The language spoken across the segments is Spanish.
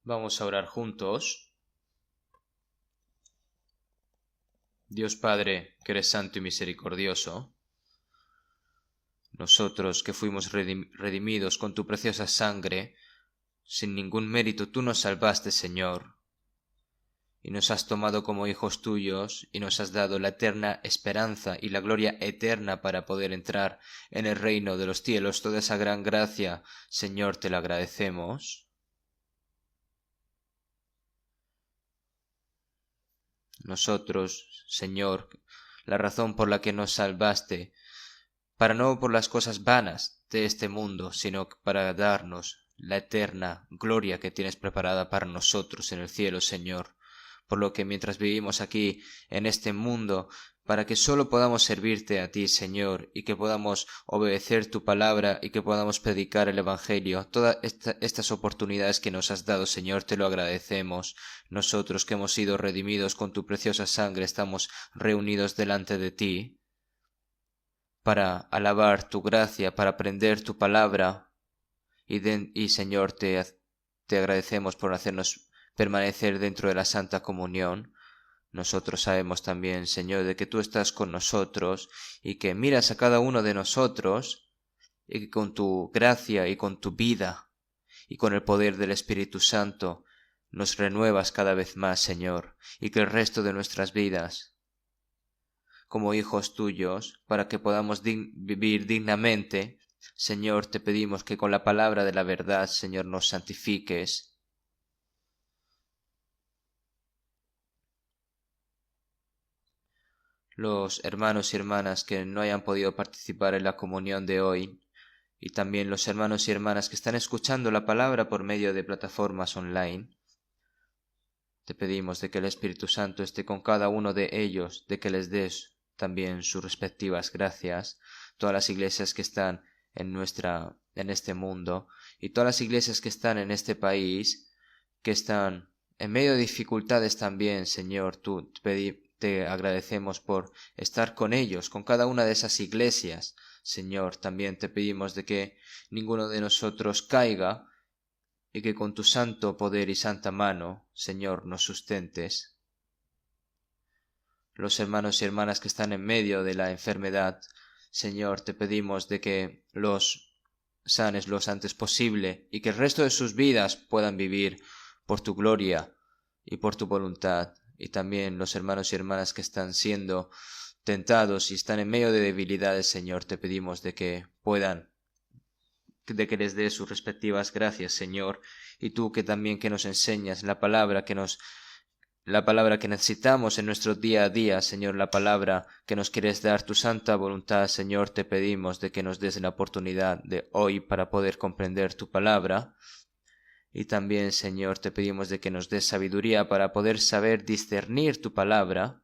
Vamos a orar juntos. Dios Padre, que eres santo y misericordioso, nosotros que fuimos redimidos con tu preciosa sangre, sin ningún mérito tú nos salvaste, Señor, y nos has tomado como hijos tuyos y nos has dado la eterna esperanza y la gloria eterna para poder entrar en el reino de los cielos. Toda esa gran gracia, Señor, te la agradecemos. Nosotros, Señor, la razón por la que nos salvaste, para no por las cosas vanas de este mundo, sino para darnos la eterna gloria que tienes preparada para nosotros en el cielo, Señor. Por lo que mientras vivimos aquí en este mundo, para que solo podamos servirte a ti, Señor, y que podamos obedecer tu palabra y que podamos predicar el Evangelio, todas estas oportunidades que nos has dado, Señor, te lo agradecemos. Nosotros que hemos sido redimidos con tu preciosa sangre, estamos reunidos delante de ti para alabar tu gracia, para aprender tu palabra, y Señor, te agradecemos por hacernos permanecer dentro de la Santa Comunión. Nosotros sabemos también, Señor, de que tú estás con nosotros y que miras a cada uno de nosotros y que con tu gracia y con tu vida y con el poder del Espíritu Santo nos renuevas cada vez más, Señor, y que el resto de nuestras vidas, como hijos tuyos, para que podamos vivir dignamente, Señor, te pedimos que con la palabra de la verdad, Señor, nos santifiques. Los hermanos y hermanas que no hayan podido participar en la comunión de hoy, y también los hermanos y hermanas que están escuchando la palabra por medio de plataformas online, te pedimos de que el Espíritu Santo esté con cada uno de ellos, de que les des también sus respectivas gracias, todas las iglesias que están en este mundo, y todas las iglesias que están en este país, que están en medio de dificultades también, Señor, te agradecemos por estar con ellos, con cada una de esas iglesias. Señor, también te pedimos de que ninguno de nosotros caiga y que con tu santo poder y santa mano, Señor, nos sustentes. Los hermanos y hermanas que están en medio de la enfermedad, Señor, te pedimos de que los sanes lo antes posible y que el resto de sus vidas puedan vivir por tu gloria y por tu voluntad. Y también los hermanos y hermanas que están siendo tentados y están en medio de debilidades, Señor, te pedimos de que les dé sus respectivas gracias, Señor, y tú que también que nos enseñas la palabra que necesitamos en nuestro día a día, Señor, la palabra que nos quieres dar, tu santa voluntad, Señor, te pedimos de que nos des la oportunidad de hoy para poder comprender tu palabra. Y también, Señor, te pedimos de que nos des sabiduría para poder saber discernir tu palabra.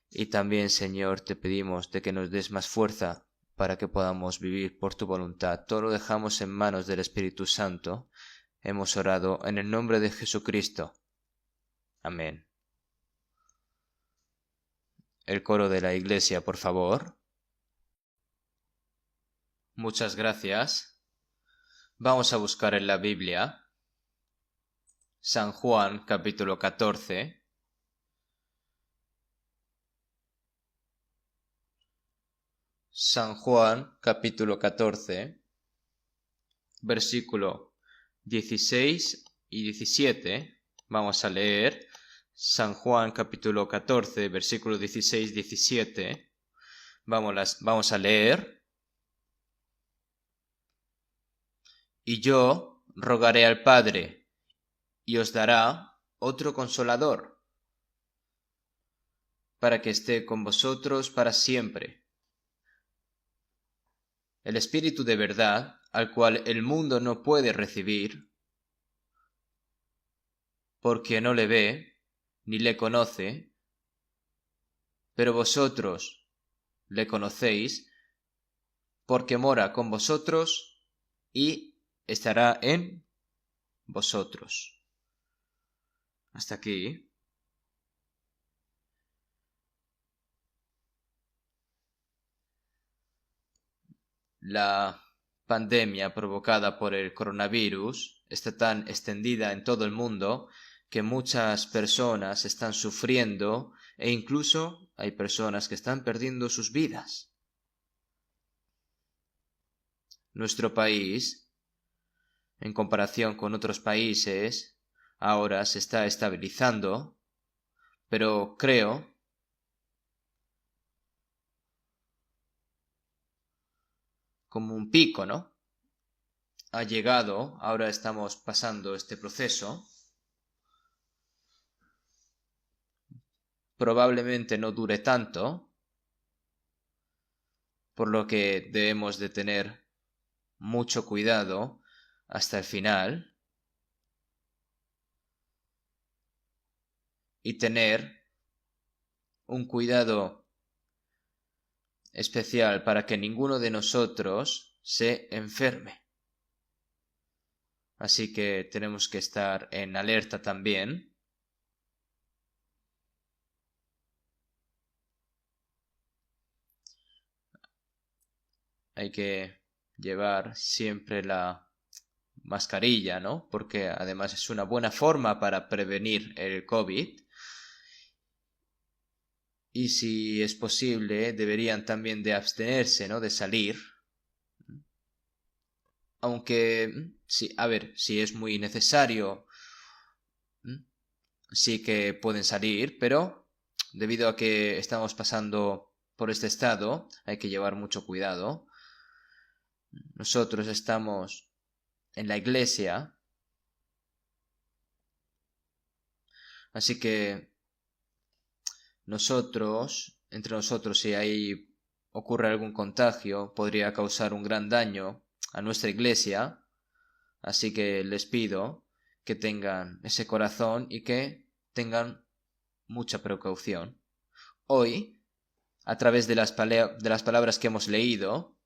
Y también, Señor, te pedimos de que nos des más fuerza para que podamos vivir por tu voluntad. Todo lo dejamos en manos del Espíritu Santo. Hemos orado en el nombre de Jesucristo. Amén. El coro de la iglesia, por favor. Muchas gracias. Vamos a buscar en la Biblia San Juan capítulo 14. San Juan capítulo 14, versículo 16 y 17. Vamos a leer San Juan capítulo 14, versículo 16-17. Vamos a leer. Y yo rogaré al Padre, y os dará otro consolador, para que esté con vosotros para siempre. El Espíritu de verdad, al cual el mundo no puede recibir, porque no le ve, ni le conoce, pero vosotros le conocéis, porque mora con vosotros y estará en vosotros. Hasta aquí. La pandemia provocada por el coronavirus está tan extendida en todo el mundo que muchas personas están sufriendo e incluso hay personas que están perdiendo sus vidas. Nuestro país, en comparación con otros países, ahora se está estabilizando, pero creo como un pico, ¿no? Ha llegado, ahora estamos pasando este proceso. Probablemente no dure tanto, por lo que debemos de tener mucho cuidado hasta el final y tener un cuidado especial para que ninguno de nosotros se enferme. Así que tenemos que estar en alerta también. Hay que llevar siempre la mascarilla, ¿no? Porque además es una buena forma para prevenir el COVID. Y si es posible, deberían también de abstenerse, ¿no? De salir. Aunque, sí, a ver, si es muy necesario, sí que pueden salir, pero debido a que estamos pasando por este estado, hay que llevar mucho cuidado. Nosotros estamos en la iglesia, así que entre nosotros, si ahí ocurre algún contagio, podría causar un gran daño a nuestra iglesia, así que les pido que tengan ese corazón y que tengan mucha precaución. Hoy, a través de las palabras que hemos leído,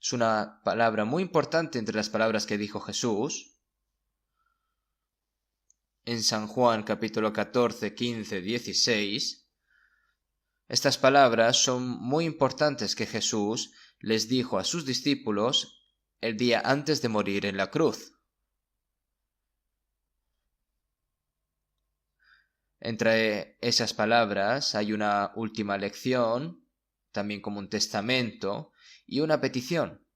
es una palabra muy importante entre las palabras que dijo Jesús. En San Juan capítulo 14, 15, 16, estas palabras son muy importantes que Jesús les dijo a sus discípulos el día antes de morir en la cruz. Entre esas palabras hay una última lección, también como un testamento y una petición.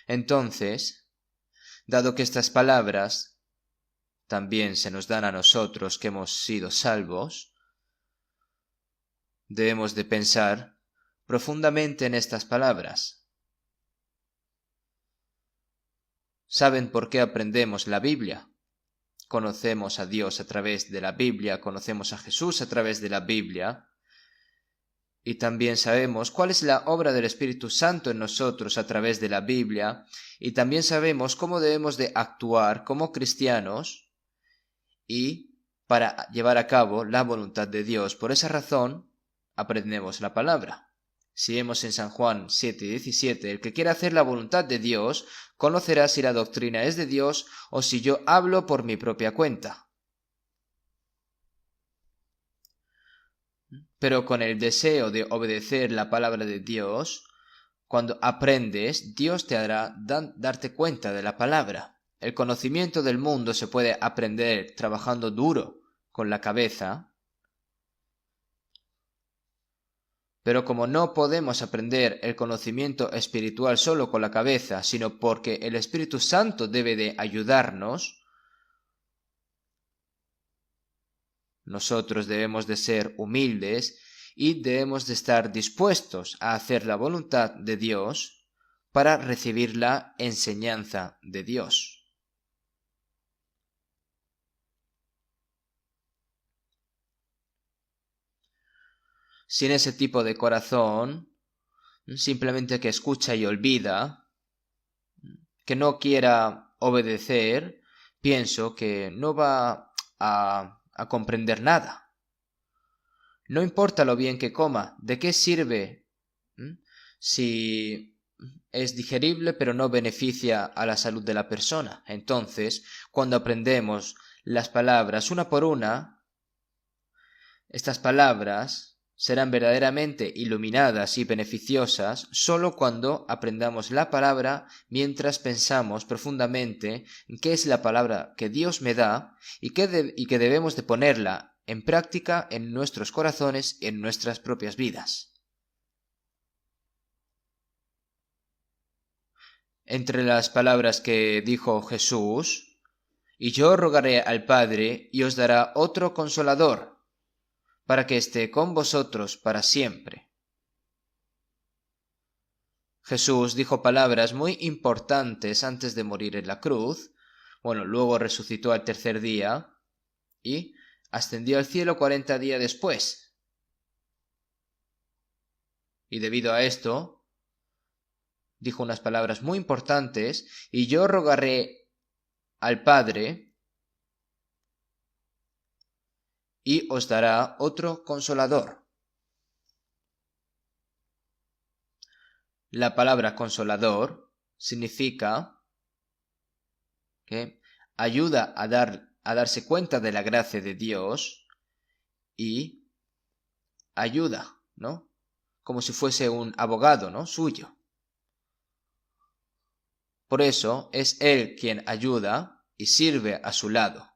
Entonces, dado que estas palabras también se nos dan a nosotros que hemos sido salvos, debemos de pensar profundamente en estas palabras. ¿Saben por qué aprendemos la Biblia? Conocemos a Dios a través de la Biblia, conocemos a Jesús a través de la Biblia, y también sabemos cuál es la obra del Espíritu Santo en nosotros a través de la Biblia, y también sabemos cómo debemos de actuar como cristianos y para llevar a cabo la voluntad de Dios. Por esa razón, aprendemos la palabra. Si vemos en San Juan 7:17, el que quiera hacer la voluntad de Dios, conocerá si la doctrina es de Dios o si yo hablo por mi propia cuenta. Pero con el deseo de obedecer la palabra de Dios, cuando aprendes, Dios te hará darte cuenta de la palabra. El conocimiento del mundo se puede aprender trabajando duro con la cabeza, pero como no podemos aprender el conocimiento espiritual solo con la cabeza, sino porque el Espíritu Santo debe de ayudarnos, nosotros debemos de ser humildes y debemos de estar dispuestos a hacer la voluntad de Dios para recibir la enseñanza de Dios. Sin ese tipo de corazón, simplemente que escucha y olvida, que no quiera obedecer, pienso que no va a comprender nada. No importa lo bien que coma, ¿de qué sirve si es digerible pero no beneficia a la salud de la persona? Entonces, cuando aprendemos las palabras una por una, estas palabras serán verdaderamente iluminadas y beneficiosas sólo cuando aprendamos la palabra mientras pensamos profundamente en qué es la palabra que Dios me da y que debemos de ponerla en práctica en nuestros corazones y en nuestras propias vidas. Entre las palabras que dijo Jesús, y yo rogaré al Padre y os dará otro consolador, para que esté con vosotros para siempre. Jesús dijo palabras muy importantes antes de morir en la cruz. Luego resucitó al tercer día y ascendió al cielo 40 días después. Y debido a esto, dijo unas palabras muy importantes, y yo rogaré al Padre y os dará otro consolador. La palabra consolador significa que ayuda a darse cuenta de la gracia de Dios y ayuda, ¿no? Como si fuese un abogado, ¿no? Suyo. Por eso es Él quien ayuda y sirve a su lado.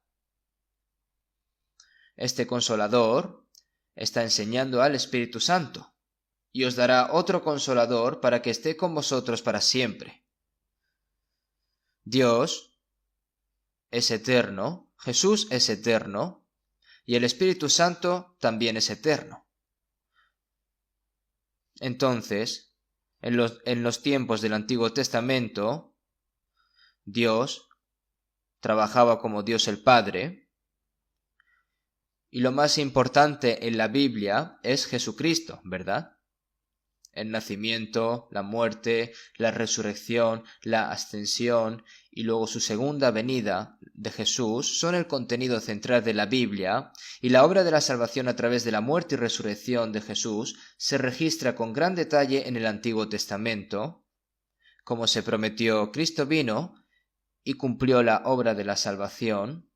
Este consolador está enseñando al Espíritu Santo y os dará otro consolador para que esté con vosotros para siempre. Dios es eterno, Jesús es eterno y el Espíritu Santo también es eterno. Entonces, en los tiempos del Antiguo Testamento, Dios trabajaba como Dios el Padre, y lo más importante en la Biblia es Jesucristo, ¿verdad? El nacimiento, la muerte, la resurrección, la ascensión y luego su segunda venida de Jesús son el contenido central de la Biblia, y la obra de la salvación a través de la muerte y resurrección de Jesús se registra con gran detalle en el Antiguo Testamento. Como se prometió, Cristo vino y cumplió la obra de la salvación,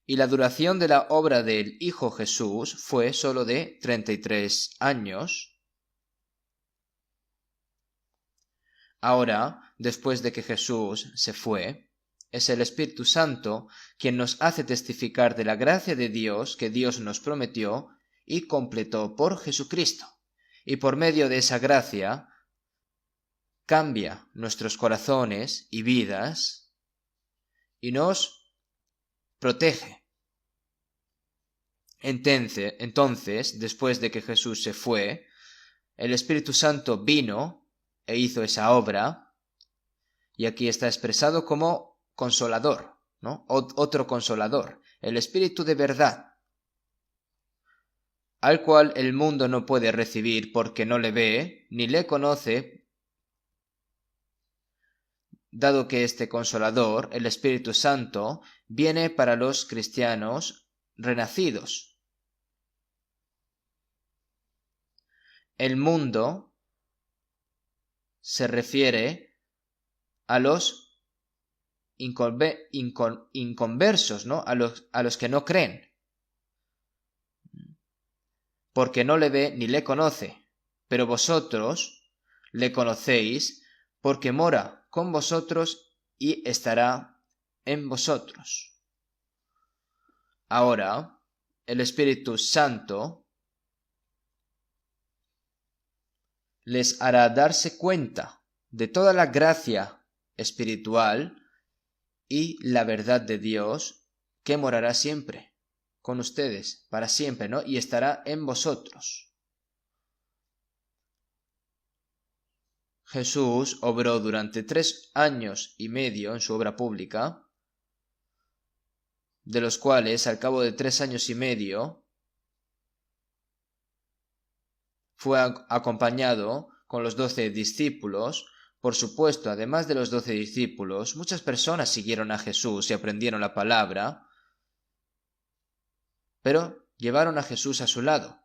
y la duración de la obra del Hijo Jesús fue sólo de 33 años. Ahora, después de que Jesús se fue, es el Espíritu Santo quien nos hace testificar de la gracia de Dios que Dios nos prometió y completó por Jesucristo. Y por medio de esa gracia cambia nuestros corazones y vidas y nos protege. Entonces, después de que Jesús se fue, el Espíritu Santo vino e hizo esa obra, y aquí está expresado como consolador, ¿no? Otro consolador, el Espíritu de verdad, al cual el mundo no puede recibir porque no le ve ni le conoce, dado que este consolador, el Espíritu Santo, viene para los cristianos renacidos. El mundo se refiere a los inconversos, ¿no? A los que no creen, porque no le ve ni le conoce, pero vosotros le conocéis porque mora con vosotros y estará en vosotros. Ahora, el Espíritu Santo les hará darse cuenta de toda la gracia espiritual y la verdad de Dios que morará siempre con ustedes, para siempre, ¿no? Y estará en vosotros. Jesús obró durante 3 años y medio en su obra pública, de los cuales, al cabo de 3 años y medio, fue acompañado con los 12 discípulos. Por supuesto, además de los 12 discípulos, muchas personas siguieron a Jesús y aprendieron la palabra, pero llevaron a Jesús a su lado.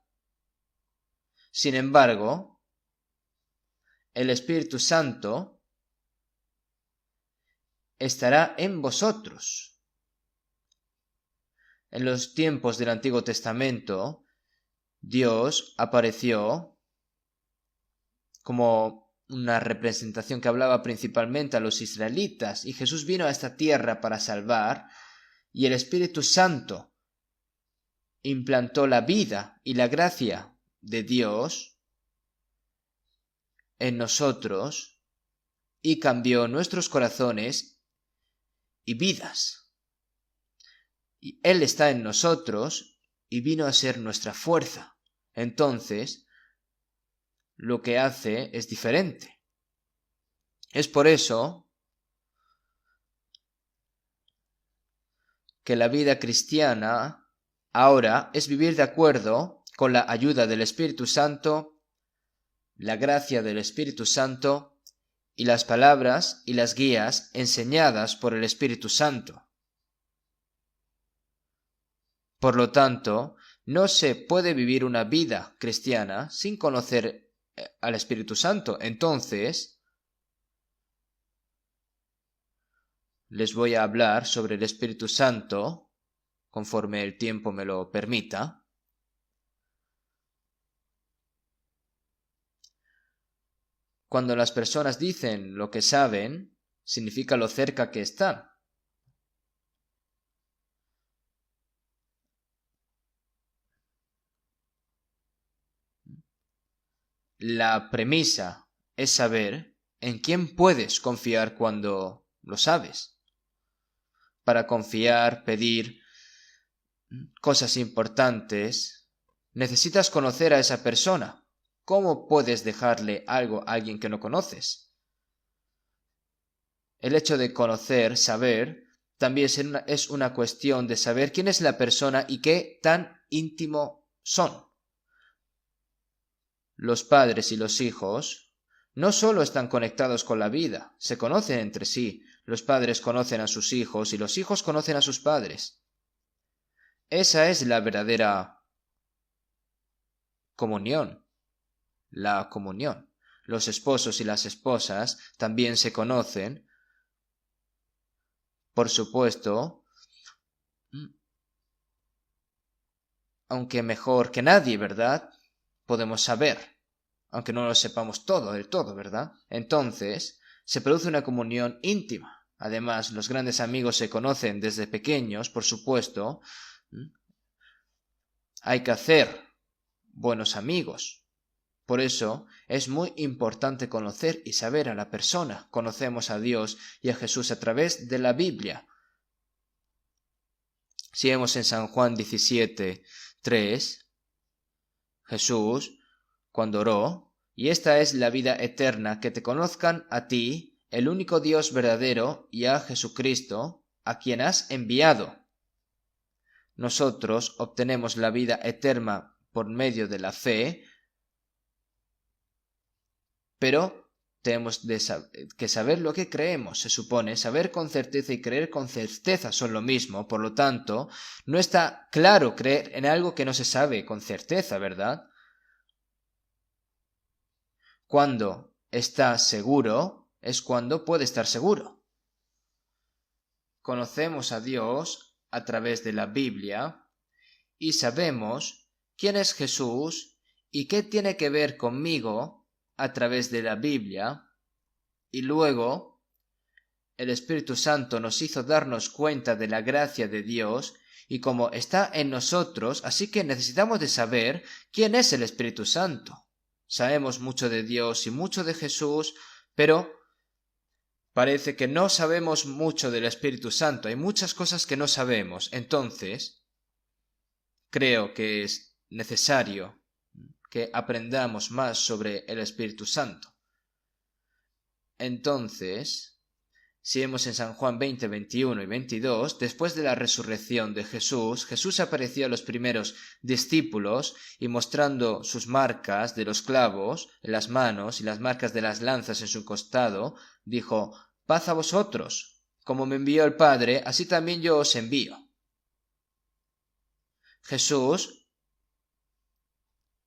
Sin embargo, el Espíritu Santo estará en vosotros. En los tiempos del Antiguo Testamento, Dios apareció como una representación que hablaba principalmente a los israelitas, y Jesús vino a esta tierra para salvar, y el Espíritu Santo implantó la vida y la gracia de Dios en nosotros y cambió nuestros corazones y vidas. Y Él está en nosotros y vino a ser nuestra fuerza. Entonces, lo que hace es diferente. Es por eso que la vida cristiana ahora es vivir de acuerdo con la ayuda del Espíritu Santo, la gracia del Espíritu Santo y las palabras y las guías enseñadas por el Espíritu Santo. Por lo tanto, no se puede vivir una vida cristiana sin conocer al Espíritu Santo. Entonces, les voy a hablar sobre el Espíritu Santo conforme el tiempo me lo permita. Cuando las personas dicen lo que saben, significa lo cerca que están. La premisa es saber en quién puedes confiar cuando lo sabes. Para confiar, pedir cosas importantes, necesitas conocer a esa persona. ¿Cómo puedes dejarle algo a alguien que no conoces? El hecho de conocer, saber, también es una cuestión de saber quién es la persona y qué tan íntimo son. Los padres y los hijos no solo están conectados con la vida, se conocen entre sí. Los padres conocen a sus hijos y los hijos conocen a sus padres. Esa es la verdadera comunión. La comunión. Los esposos y las esposas también se conocen. Por supuesto, aunque mejor que nadie, ¿verdad? Podemos saber, aunque no lo sepamos todo del todo, ¿verdad? Entonces, se produce una comunión íntima. Además, los grandes amigos se conocen desde pequeños, por supuesto. Hay que hacer buenos amigos. Por eso es muy importante conocer y saber a la persona. Conocemos a Dios y a Jesús a través de la Biblia. Si vemos en San Juan 17:3, Jesús, cuando oró, y esta es la vida eterna, que te conozcan a ti, el único Dios verdadero, y a Jesucristo, a quien has enviado. Nosotros obtenemos la vida eterna por medio de la fe, pero tenemos que saber lo que creemos. Se supone saber con certeza y creer con certeza son lo mismo. Por lo tanto, no está claro creer en algo que no se sabe con certeza, ¿verdad? Cuando está seguro es cuando puede estar seguro. Conocemos a Dios a través de la Biblia y sabemos quién es Jesús y qué tiene que ver conmigo a través de la Biblia, y luego el Espíritu Santo nos hizo darnos cuenta de la gracia de Dios y cómo está en nosotros, así que necesitamos de saber quién es el Espíritu Santo. Sabemos mucho de Dios y mucho de Jesús, pero parece que no sabemos mucho del Espíritu Santo. Hay muchas cosas que no sabemos. Entonces, creo que es necesario que aprendamos más sobre el Espíritu Santo. Entonces, si vemos en San Juan 20, 21 y 22, después de la resurrección de Jesús, Jesús apareció a los primeros discípulos y mostrando sus marcas de los clavos en las manos y las marcas de las lanzas en su costado, dijo: «Paz a vosotros, como me envió el Padre, así también yo os envío». Jesús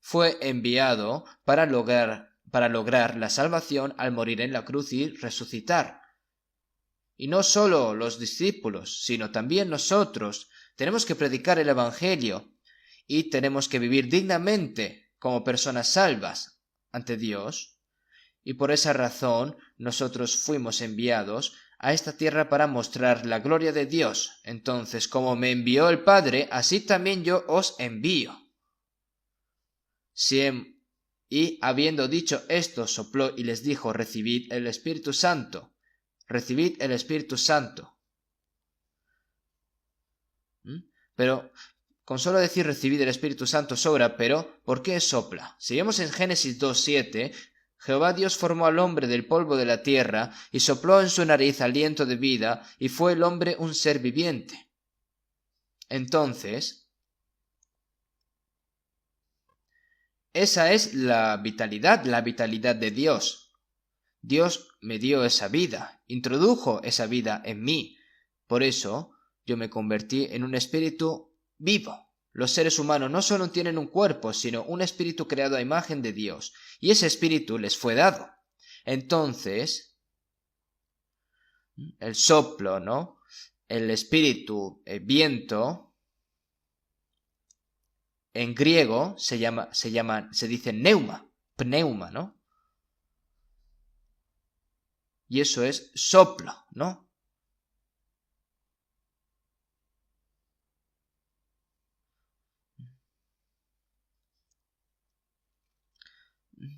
fue enviado para lograr la salvación al morir en la cruz y resucitar. Y no solo los discípulos, sino también nosotros tenemos que predicar el Evangelio y tenemos que vivir dignamente como personas salvas ante Dios. Y por esa razón nosotros fuimos enviados a esta tierra para mostrar la gloria de Dios. Entonces, como me envió el Padre, así también yo os envío. Y habiendo dicho esto, sopló y les dijo: recibid el Espíritu Santo. Recibid el Espíritu Santo. Pero con solo decir recibid el Espíritu Santo sobra, pero ¿por qué sopla? Si vemos en Génesis 2:7, Jehová Dios formó al hombre del polvo de la tierra y sopló en su nariz aliento de vida, y fue el hombre un ser viviente. Entonces, esa es la vitalidad de Dios. Dios me dio esa vida, introdujo esa vida en mí. Por eso yo me convertí en un espíritu vivo. Los seres humanos no solo tienen un cuerpo, sino un espíritu creado a imagen de Dios, y ese espíritu les fue dado. Entonces, el soplo, ¿no? El espíritu, el viento, en griego se dice pneuma, ¿no? Y eso es soplo, ¿no?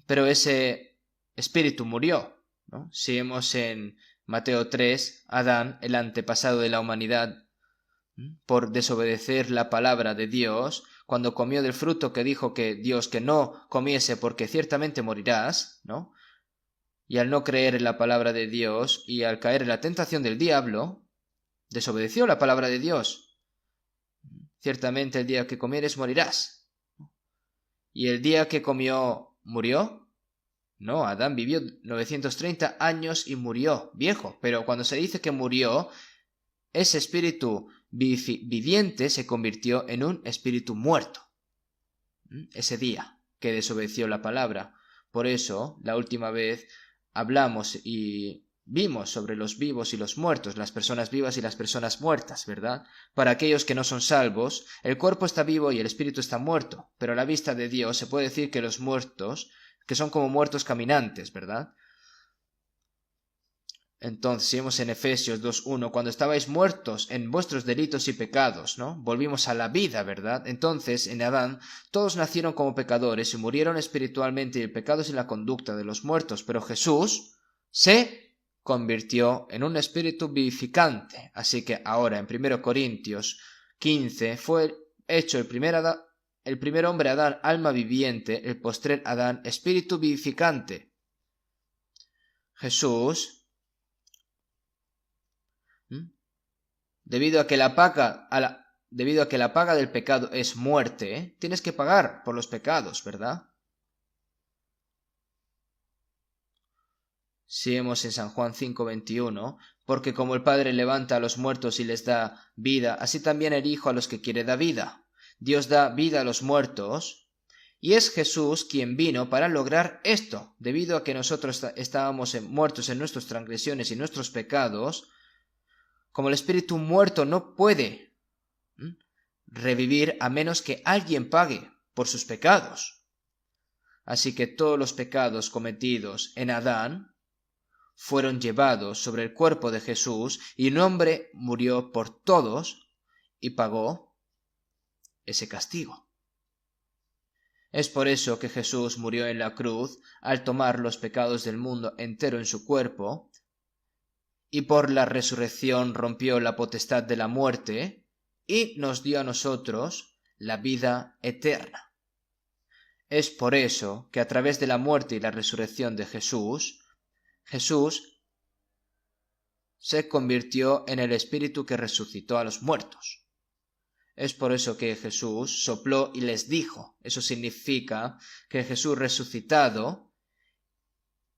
Pero ese espíritu murió, ¿no? Si vemos en Mateo 3, Adán, el antepasado de la humanidad, por desobedecer la palabra de Dios, cuando comió del fruto que dijo que Dios que no comiese porque ciertamente morirás, ¿no? Y al no creer en la palabra de Dios y al caer en la tentación del diablo, desobedeció la palabra de Dios. Ciertamente el día que comieres morirás. ¿Y el día que comió murió? No, Adán vivió 930 años y murió viejo, pero cuando se dice que murió, ese espíritu viviente se convirtió en un espíritu muerto. Ese día que desobedeció la palabra. Por eso, la última vez hablamos y vimos sobre los vivos y los muertos, las personas vivas y las personas muertas, ¿verdad? Para aquellos que no son salvos, el cuerpo está vivo y el espíritu está muerto, pero a la vista de Dios se puede decir que los muertos, que son como muertos caminantes, ¿verdad? Entonces, si vemos en Efesios 2:1, cuando estabais muertos en vuestros delitos y pecados, ¿no? Volvimos a la vida, ¿verdad? Entonces, en Adán, todos nacieron como pecadores y murieron espiritualmente, y el pecado es la conducta de los muertos, pero Jesús se convirtió en un espíritu vivificante. Así que ahora, en 1 Corintios 15, fue hecho el primer hombre Adán, alma viviente, el postrer Adán, espíritu vivificante. Jesús, debido a que la paga del pecado es muerte, tienes que pagar por los pecados, ¿verdad? Si vemos en San Juan 5:21, porque como el Padre levanta a los muertos y les da vida, así también el Hijo a los que quiere da vida. Dios da vida a los muertos, y es Jesús quien vino para lograr esto. Debido a que nosotros estábamos muertos en nuestras transgresiones y nuestros pecados, como el espíritu muerto no puede revivir a menos que alguien pague por sus pecados. Así que todos los pecados cometidos en Adán fueron llevados sobre el cuerpo de Jesús, y un hombre murió por todos y pagó ese castigo. Es por eso que Jesús murió en la cruz al tomar los pecados del mundo entero en su cuerpo, y por la resurrección rompió la potestad de la muerte y nos dio a nosotros la vida eterna. Es por eso que a través de la muerte y la resurrección de Jesús se convirtió en el espíritu que resucitó a los muertos. Es por eso que Jesús sopló y les dijo. Eso significa que Jesús resucitado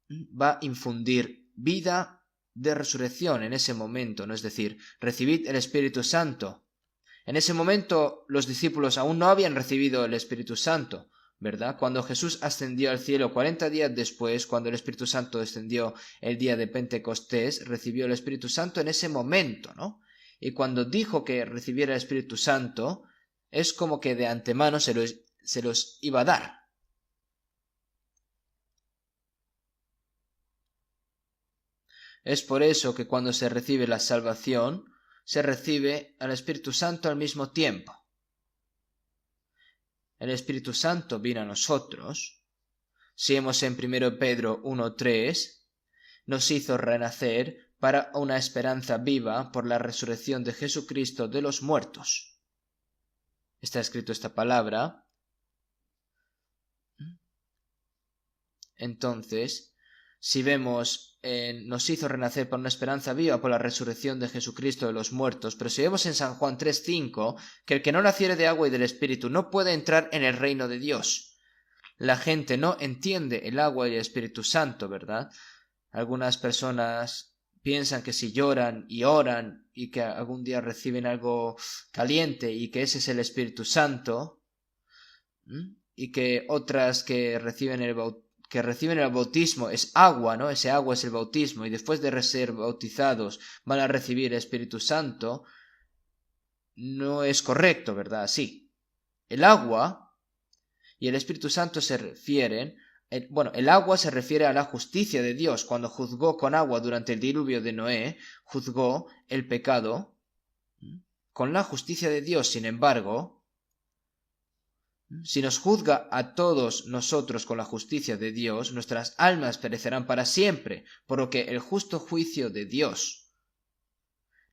va a infundir vida de resurrección en ese momento, ¿no? Es decir, recibid el Espíritu Santo. En ese momento los discípulos aún no habían recibido el Espíritu Santo, ¿verdad? Cuando Jesús ascendió al cielo 40 días después, cuando el Espíritu Santo descendió el día de Pentecostés, recibió el Espíritu Santo en ese momento, ¿no? Y cuando dijo que recibiera el Espíritu Santo, es como que de antemano se los iba a dar. Es por eso que cuando se recibe la salvación, se recibe al Espíritu Santo al mismo tiempo. El Espíritu Santo vino a nosotros. Si vemos en 1 Pedro 1:3, nos hizo renacer para una esperanza viva por la resurrección de Jesucristo de los muertos. Está escrito esta palabra. Entonces, si vemos, nos hizo renacer para una esperanza viva por la resurrección de Jesucristo de los muertos, pero si vemos en San Juan 3:5, que el que no naciere de agua y del Espíritu no puede entrar en el reino de Dios. La gente no entiende el agua y el Espíritu Santo, ¿verdad? Algunas personas piensan que si lloran y oran y que algún día reciben algo caliente y que ese es el Espíritu Santo, y que otras que reciben el bautismo es agua, ¿no? Ese agua es el bautismo y después de ser bautizados van a recibir el Espíritu Santo, no es correcto, ¿verdad? Sí. El agua y el Espíritu Santo se refieren. El agua se refiere a la justicia de Dios. Cuando juzgó con agua durante el diluvio de Noé, juzgó el pecado con la justicia de Dios. Sin embargo, si nos juzga a todos nosotros con la justicia de Dios, nuestras almas perecerán para siempre, por lo que el justo juicio de Dios,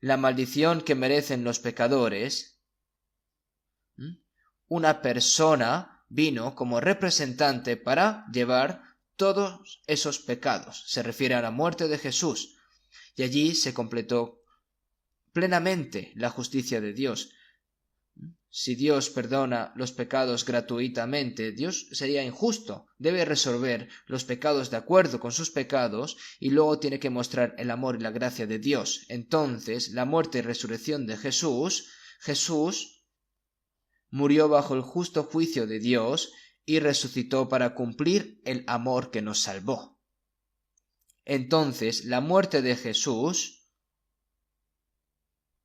la maldición que merecen los pecadores, una persona vino como representante para llevar todos esos pecados. Se refiere a la muerte de Jesús. Y allí se completó plenamente la justicia de Dios. Si Dios perdona los pecados gratuitamente, Dios sería injusto. Debe resolver los pecados de acuerdo con sus pecados y luego tiene que mostrar el amor y la gracia de Dios. Entonces, la muerte y resurrección de Jesús murió bajo el justo juicio de Dios y resucitó para cumplir el amor que nos salvó. Entonces, la muerte de Jesús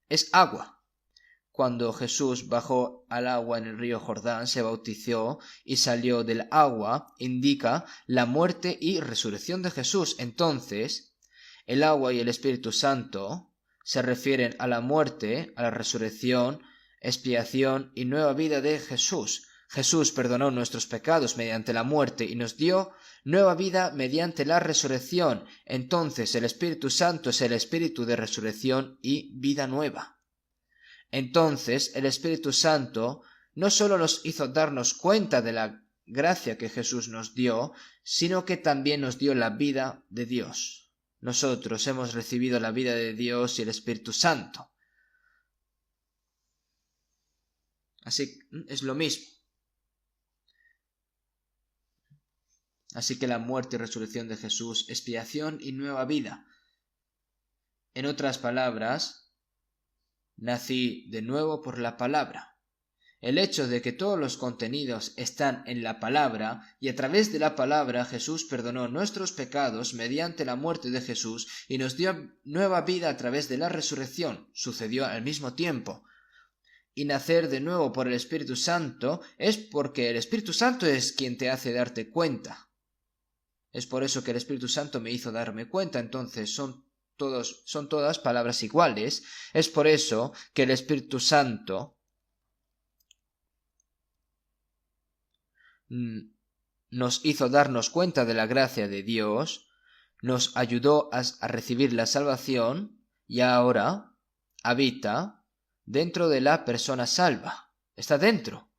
es agua. Cuando Jesús bajó al agua en el río Jordán, se bautizó y salió del agua, indica la muerte y resurrección de Jesús. Entonces, el agua y el Espíritu Santo se refieren a la muerte, a la resurrección, expiación y nueva vida de Jesús. Jesús perdonó nuestros pecados mediante la muerte y nos dio nueva vida mediante la resurrección. Entonces, el Espíritu Santo es el Espíritu de resurrección y vida nueva. Entonces el Espíritu Santo no solo nos hizo darnos cuenta de la gracia que Jesús nos dio, sino que también nos dio la vida de Dios. Nosotros hemos recibido la vida de Dios y el Espíritu Santo. Así es lo mismo. Así que la muerte y resurrección de Jesús, expiación y nueva vida. En otras palabras, nací de nuevo por la palabra. El hecho de que todos los contenidos están en la palabra y a través de la palabra Jesús perdonó nuestros pecados mediante la muerte de Jesús y nos dio nueva vida a través de la resurrección sucedió al mismo tiempo. Y nacer de nuevo por el Espíritu Santo es porque el Espíritu Santo es quien te hace darte cuenta. Es por eso que el Espíritu Santo me hizo darme cuenta. Entonces son todas palabras iguales. Es por eso que el Espíritu Santo nos hizo darnos cuenta de la gracia de Dios, nos ayudó a recibir la salvación y ahora habita dentro de la persona salva. Está dentro.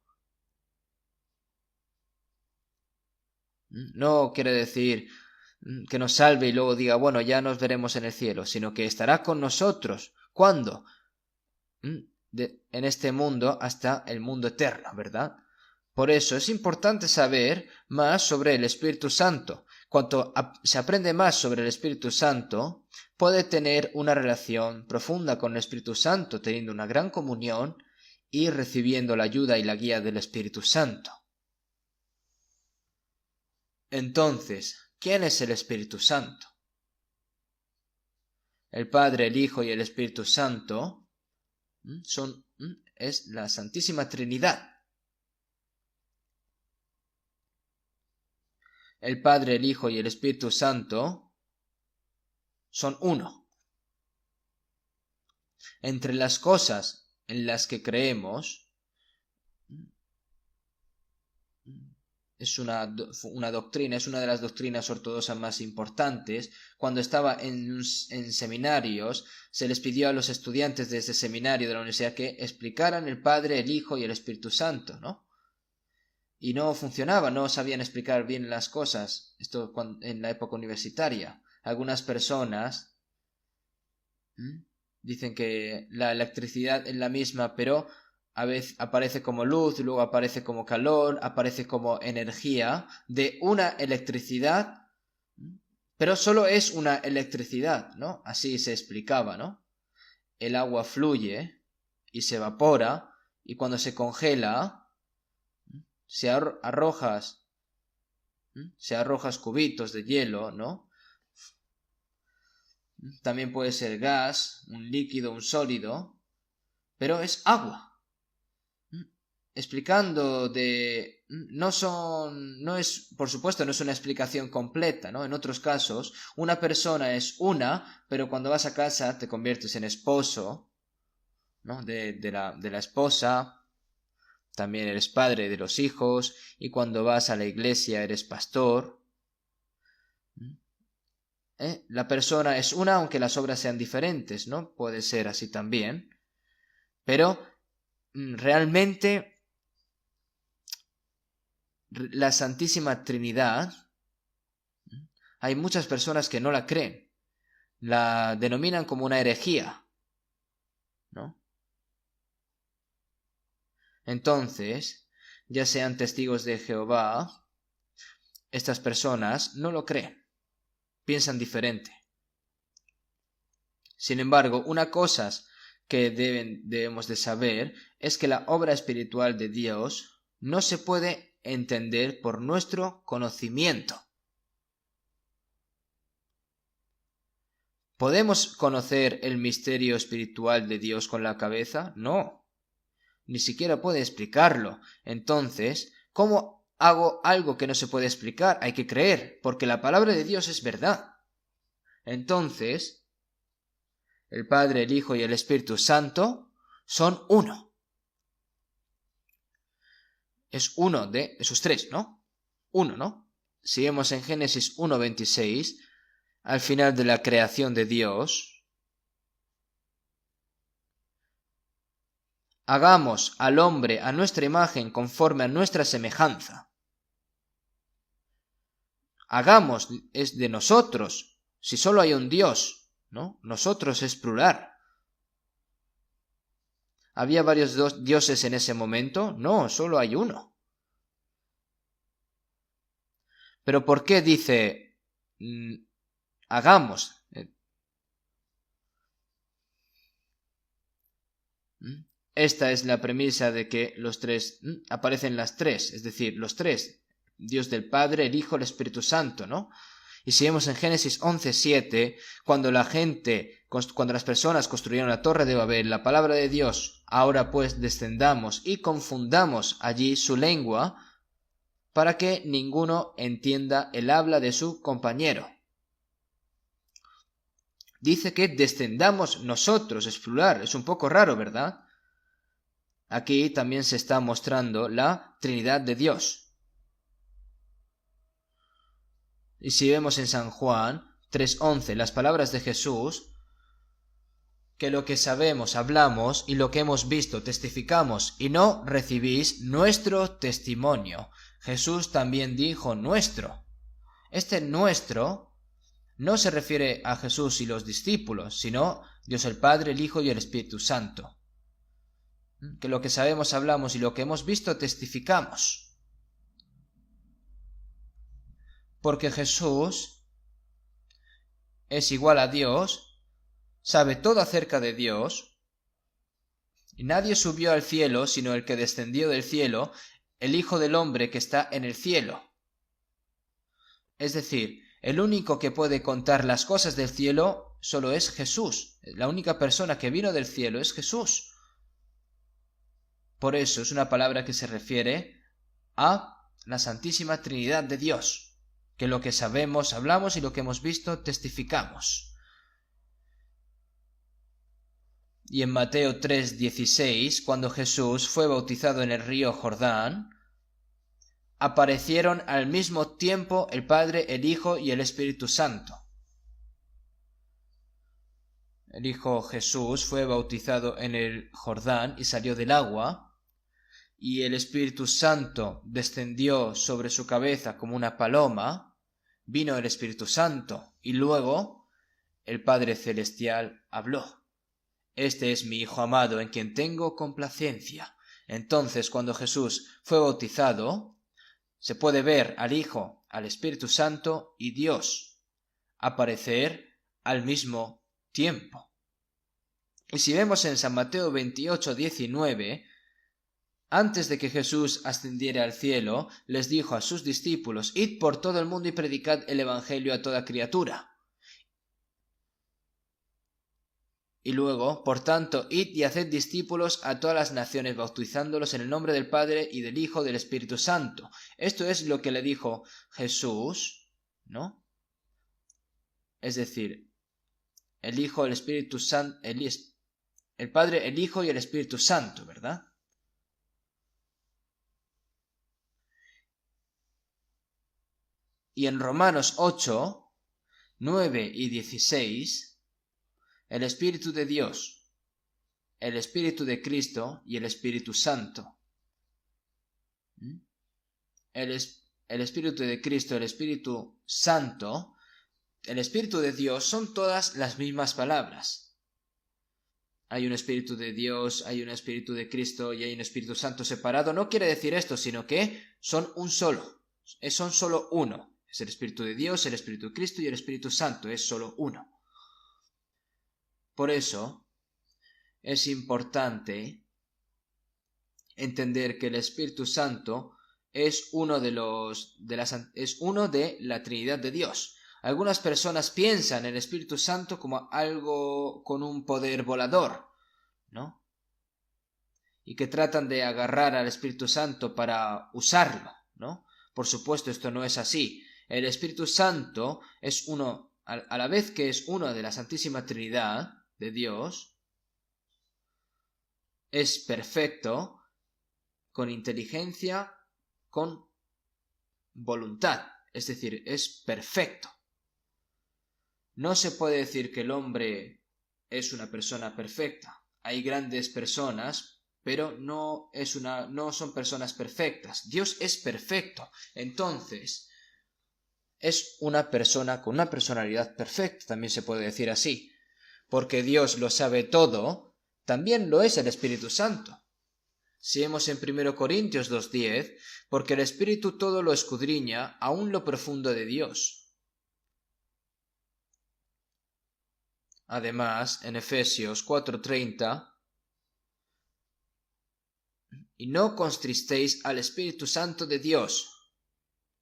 No quiere decir que nos salve y luego diga, bueno, ya nos veremos en el cielo, sino que estará con nosotros. ¿Cuándo? En este mundo hasta el mundo eterno, ¿verdad? Por eso es importante saber más sobre el Espíritu Santo. Cuanto se aprende más sobre el Espíritu Santo, puede tener una relación profunda con el Espíritu Santo, teniendo una gran comunión y recibiendo la ayuda y la guía del Espíritu Santo. Entonces, ¿quién es el Espíritu Santo? El Padre, el Hijo y el Espíritu Santo es la Santísima Trinidad. El Padre, el Hijo y el Espíritu Santo son uno. Entre las cosas en las que creemos, es una doctrina, es una de las doctrinas ortodoxas más importantes. Cuando estaba en seminarios, se les pidió a los estudiantes de ese seminario de la universidad que explicaran el Padre, el Hijo y el Espíritu Santo, ¿no? Y no funcionaba, no sabían explicar bien las cosas, esto en la época universitaria. Algunas personas dicen que la electricidad es la misma, pero a veces aparece como luz, luego aparece como calor, aparece como energía de una electricidad, pero solo es una electricidad, ¿no? Así se explicaba, ¿no? El agua fluye y se evapora, y cuando se congela, si arrojas cubitos de hielo, ¿no? También puede ser gas, un líquido, un sólido, pero es agua. Explicando no es, por supuesto, no es una explicación completa, ¿no? En otros casos, una persona es una, pero cuando vas a casa te conviertes en esposo, ¿no? de la esposa. También eres padre de los hijos, y cuando vas a la iglesia eres pastor. La persona es una, aunque las obras sean diferentes, ¿no? Puede ser así también. Pero realmente la Santísima Trinidad, hay muchas personas que no la creen. La denominan como una herejía, ¿no? Entonces, ya sean testigos de Jehová, estas personas no lo creen, piensan diferente. Sin embargo, una cosa que debemos de saber es que la obra espiritual de Dios no se puede entender por nuestro conocimiento. ¿Podemos conocer el misterio espiritual de Dios con la cabeza? No. Ni siquiera puede explicarlo. Entonces, ¿cómo hago algo que no se puede explicar? Hay que creer, porque la palabra de Dios es verdad. Entonces, el Padre, el Hijo y el Espíritu Santo son uno. Es uno de esos tres, ¿no? Uno, ¿no? Si vemos en Génesis 1:26, al final de la creación de Dios, hagamos al hombre a nuestra imagen conforme a nuestra semejanza. Hagamos es de nosotros, si solo hay un Dios, ¿no? Nosotros es plural. ¿Había varios dioses en ese momento? No, solo hay uno. Pero ¿por qué dice hagamos? Esta es la premisa de que los tres aparecen las tres, es decir, los tres, Dios del Padre, el Hijo, el Espíritu Santo, ¿no? Y si vemos en Génesis 11:7, cuando las personas construyeron la Torre de Babel, la palabra de Dios, ahora pues descendamos y confundamos allí su lengua para que ninguno entienda el habla de su compañero. Dice que descendamos nosotros, es plural, es un poco raro, ¿verdad? Aquí también se está mostrando la Trinidad de Dios. Y si vemos en San Juan 3:11 las palabras de Jesús, que lo que sabemos hablamos y lo que hemos visto testificamos y no recibís nuestro testimonio. Jesús también dijo nuestro. Este nuestro no se refiere a Jesús y los discípulos, sino Dios el Padre, el Hijo y el Espíritu Santo. Que lo que sabemos hablamos y lo que hemos visto testificamos. Porque Jesús es igual a Dios, sabe todo acerca de Dios, y nadie subió al cielo sino el que descendió del cielo, el Hijo del Hombre que está en el cielo. Es decir, el único que puede contar las cosas del cielo solo es Jesús. La única persona que vino del cielo es Jesús. Por eso es una palabra que se refiere a la Santísima Trinidad de Dios, que lo que sabemos hablamos y lo que hemos visto testificamos. Y en Mateo 3:16, cuando Jesús fue bautizado en el río Jordán, aparecieron al mismo tiempo el Padre, el Hijo y el Espíritu Santo. El Hijo Jesús fue bautizado en el Jordán y salió del agua, y el Espíritu Santo descendió sobre su cabeza como una paloma. Vino el Espíritu Santo y luego el Padre Celestial habló: Este es mi Hijo amado, en quien tengo complacencia. Entonces, cuando Jesús fue bautizado, se puede ver al Hijo, al Espíritu Santo y Dios aparecer al mismo tiempo. Y si vemos en San Mateo 28:19, antes de que Jesús ascendiera al cielo, les dijo a sus discípulos: Id por todo el mundo y predicad el Evangelio a toda criatura. Y luego, por tanto, id y haced discípulos a todas las naciones, bautizándolos en el nombre del Padre y del Hijo y del Espíritu Santo. Esto es lo que le dijo Jesús, ¿no? Es decir, el Hijo, el Espíritu Santo, el Padre, el Hijo y el Espíritu Santo, ¿verdad? Y en Romanos 8, 9 y 16, el Espíritu de Dios, el Espíritu de Cristo y el Espíritu Santo. El Espíritu de Cristo, el Espíritu Santo, el Espíritu de Dios son todas las mismas palabras. Hay un Espíritu de Dios, hay un Espíritu de Cristo y hay un Espíritu Santo separado. No quiere decir esto, sino que son un solo. Son solo uno. Es el Espíritu de Dios, el Espíritu de Cristo y el Espíritu Santo. Es solo uno. Por eso es importante entender que el Espíritu Santo es uno de la Trinidad de Dios. Algunas personas piensan en el Espíritu Santo como algo con un poder volador, ¿no? Y que tratan de agarrar al Espíritu Santo para usarlo, ¿no? Por supuesto, esto no es así. El Espíritu Santo es uno, a la vez que es uno de la Santísima Trinidad de Dios, es perfecto, con inteligencia, con voluntad, es decir, es perfecto. No se puede decir que el hombre es una persona perfecta. Hay grandes personas, pero no son personas perfectas. Dios es perfecto. Entonces, es una persona con una personalidad perfecta, también se puede decir así. Porque Dios lo sabe todo, también lo es el Espíritu Santo. Si vemos en 1 Corintios 2:10, porque el Espíritu todo lo escudriña, aun lo profundo de Dios. Además, en Efesios 4:30, y no contristéis al Espíritu Santo de Dios.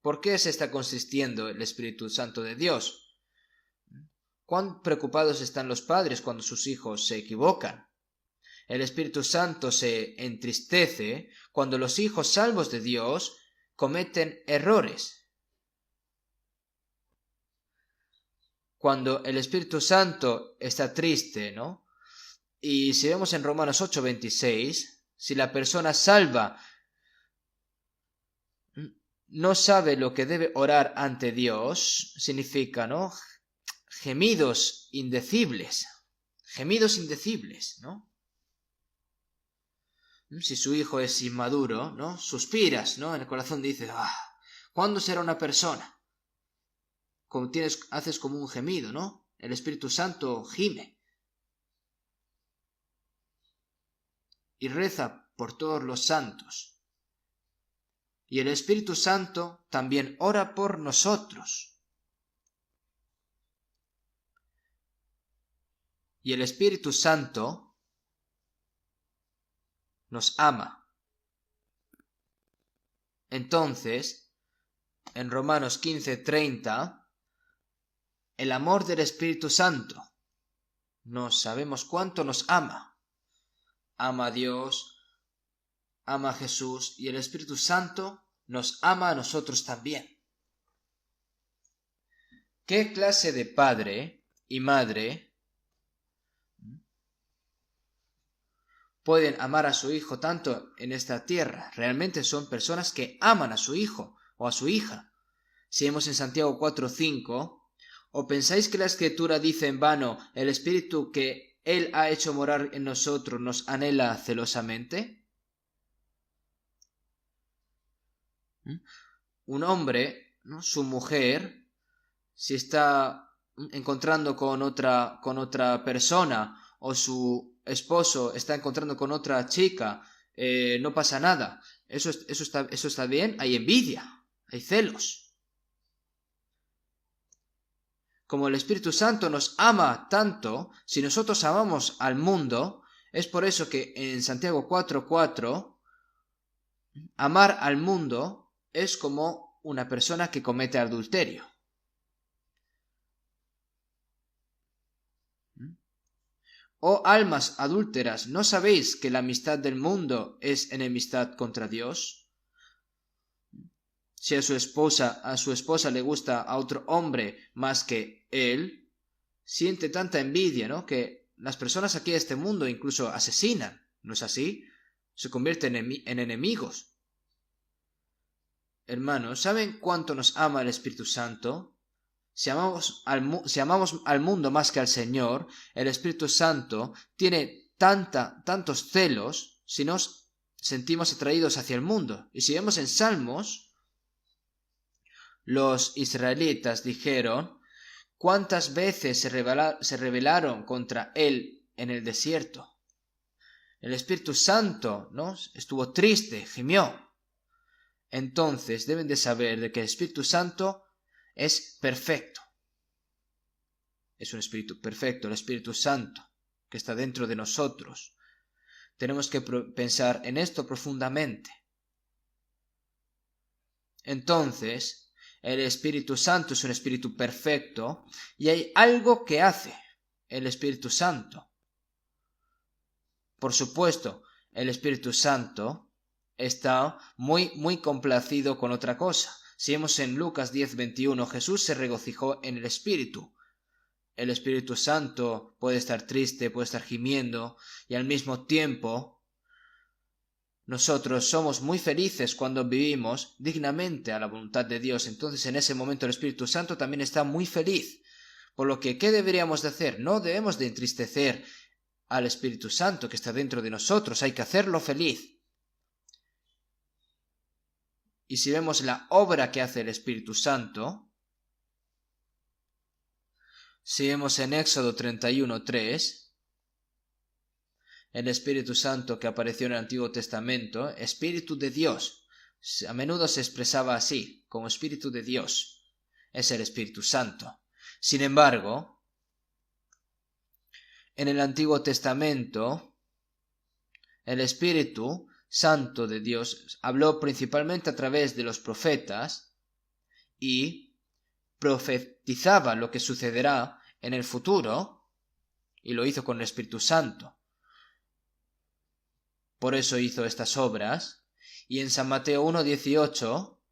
¿Por qué se está consistiendo el Espíritu Santo de Dios? ¿Cuán preocupados están los padres cuando sus hijos se equivocan? El Espíritu Santo se entristece cuando los hijos salvos de Dios cometen errores. Cuando el Espíritu Santo está triste, ¿no? Y si vemos en Romanos 8:26, si la persona salva no sabe lo que debe orar ante Dios, significa, ¿no? Gemidos indecibles, ¿no? Si su hijo es inmaduro, ¿no? Suspiras, ¿no? En el corazón dices: ¿cuándo será una persona? Haces como un gemido, ¿no? El Espíritu Santo gime y reza por todos los santos. Y el Espíritu Santo también ora por nosotros. Y el Espíritu Santo nos ama. Entonces, en Romanos 15:30, el amor del Espíritu Santo, no sabemos cuánto nos ama. Ama a Dios, ama a Jesús y el Espíritu Santo nos ama a nosotros también. ¿Qué clase de padre y madre pueden amar a su hijo tanto en esta tierra? Realmente son personas que aman a su hijo o a su hija. Si vemos en Santiago 4:5, ¿o pensáis que la Escritura dice en vano, el Espíritu que Él ha hecho morar en nosotros nos anhela celosamente? Un hombre, ¿no?, su mujer, si está encontrando con otra persona, o su esposo está encontrando con otra chica, no pasa nada. Eso está bien. Hay envidia, hay celos. Como el Espíritu Santo nos ama tanto, si nosotros amamos al mundo, es por eso que en Santiago 4:4, amar al mundo es como una persona que comete adulterio. Oh almas adúlteras, ¿no sabéis que la amistad del mundo es enemistad contra Dios? Si a su esposa le gusta a otro hombre más que él, siente tanta envidia, ¿no?, que las personas aquí de este mundo incluso asesinan. ¿No es así? Se convierten en enemigos. Hermanos, ¿saben cuánto nos ama el Espíritu Santo? Si amamos al mundo más que al Señor, el Espíritu Santo tiene tantos celos si nos sentimos atraídos hacia el mundo. Y si vemos en Salmos, los israelitas dijeron cuántas veces se rebelaron contra Él en el desierto. El Espíritu Santo, ¿no?, estuvo triste, gimió. Entonces deben de saber de que el Espíritu Santo es perfecto. Es un espíritu perfecto, el Espíritu Santo, que está dentro de nosotros. Tenemos que pensar en esto profundamente. Entonces, el Espíritu Santo es un espíritu perfecto y hay algo que hace el Espíritu Santo. Por supuesto, el Espíritu Santo está muy complacido con otra cosa. Si vemos en Lucas 10:21, Jesús se regocijó en el Espíritu. El Espíritu Santo puede estar triste, puede estar gimiendo, y al mismo tiempo nosotros somos muy felices cuando vivimos dignamente a la voluntad de Dios. Entonces en ese momento el Espíritu Santo también está muy feliz. Por lo que, ¿qué deberíamos de hacer? No debemos de entristecer al Espíritu Santo que está dentro de nosotros, hay que hacerlo feliz. Y si vemos la obra que hace el Espíritu Santo, si vemos en Éxodo 31:3, el Espíritu Santo que apareció en el Antiguo Testamento, Espíritu de Dios, a menudo se expresaba así, como Espíritu de Dios, es el Espíritu Santo. Sin embargo, en el Antiguo Testamento, el Espíritu Santo de Dios habló principalmente a través de los profetas y profetizaba lo que sucederá en el futuro, y lo hizo con el Espíritu Santo. Por eso hizo estas obras. Y en San Mateo 1:18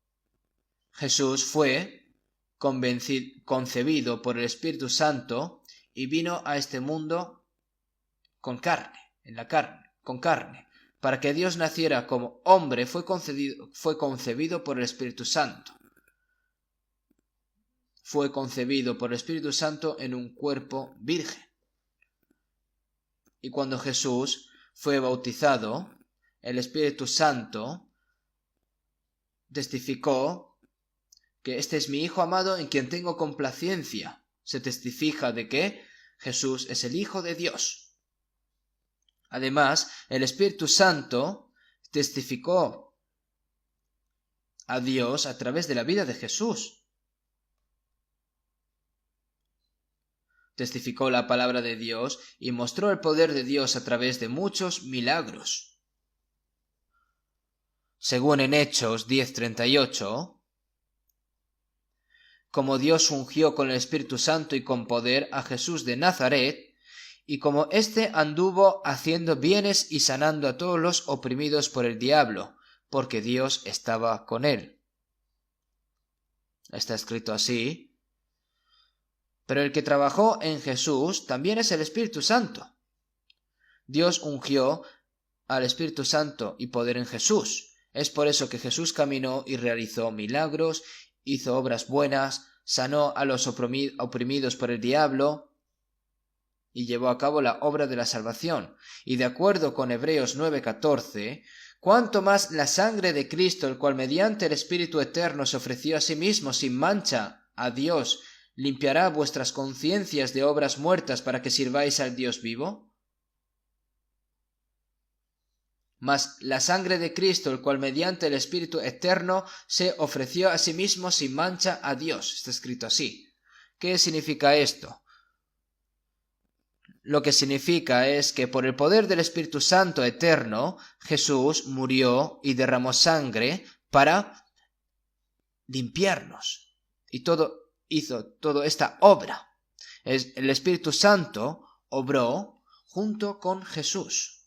Jesús fue concebido por el Espíritu Santo y vino a este mundo con carne, con carne. Para que Dios naciera como hombre fue concebido por el Espíritu Santo. Fue concebido por el Espíritu Santo en un cuerpo virgen. Y cuando Jesús fue bautizado, el Espíritu Santo testificó que este es mi Hijo amado en quien tengo complacencia. Se testifica de que Jesús es el Hijo de Dios. Además, el Espíritu Santo testificó a Dios a través de la vida de Jesús. Testificó la palabra de Dios y mostró el poder de Dios a través de muchos milagros. Según en Hechos 10:38, como Dios ungió con el Espíritu Santo y con poder a Jesús de Nazaret, y como éste anduvo haciendo bienes y sanando a todos los oprimidos por el diablo, porque Dios estaba con él. Está escrito así. Pero el que trabajó en Jesús también es el Espíritu Santo. Dios ungió al Espíritu Santo y poder en Jesús. Es por eso que Jesús caminó y realizó milagros, hizo obras buenas, sanó a los oprimidos por el diablo y llevó a cabo la obra de la salvación. Y de acuerdo con Hebreos 9:14, cuánto más la sangre de Cristo, el cual mediante el Espíritu eterno se ofreció a sí mismo sin mancha a Dios, limpiará vuestras conciencias de obras muertas para que sirváis al Dios vivo. Mas la sangre de Cristo, el cual mediante el Espíritu eterno se ofreció a sí mismo sin mancha a Dios. Está escrito así. ¿Qué significa esto? Lo que significa es que por el poder del Espíritu Santo eterno, Jesús murió y derramó sangre para limpiarnos. Y hizo toda esta obra. El Espíritu Santo obró junto con Jesús.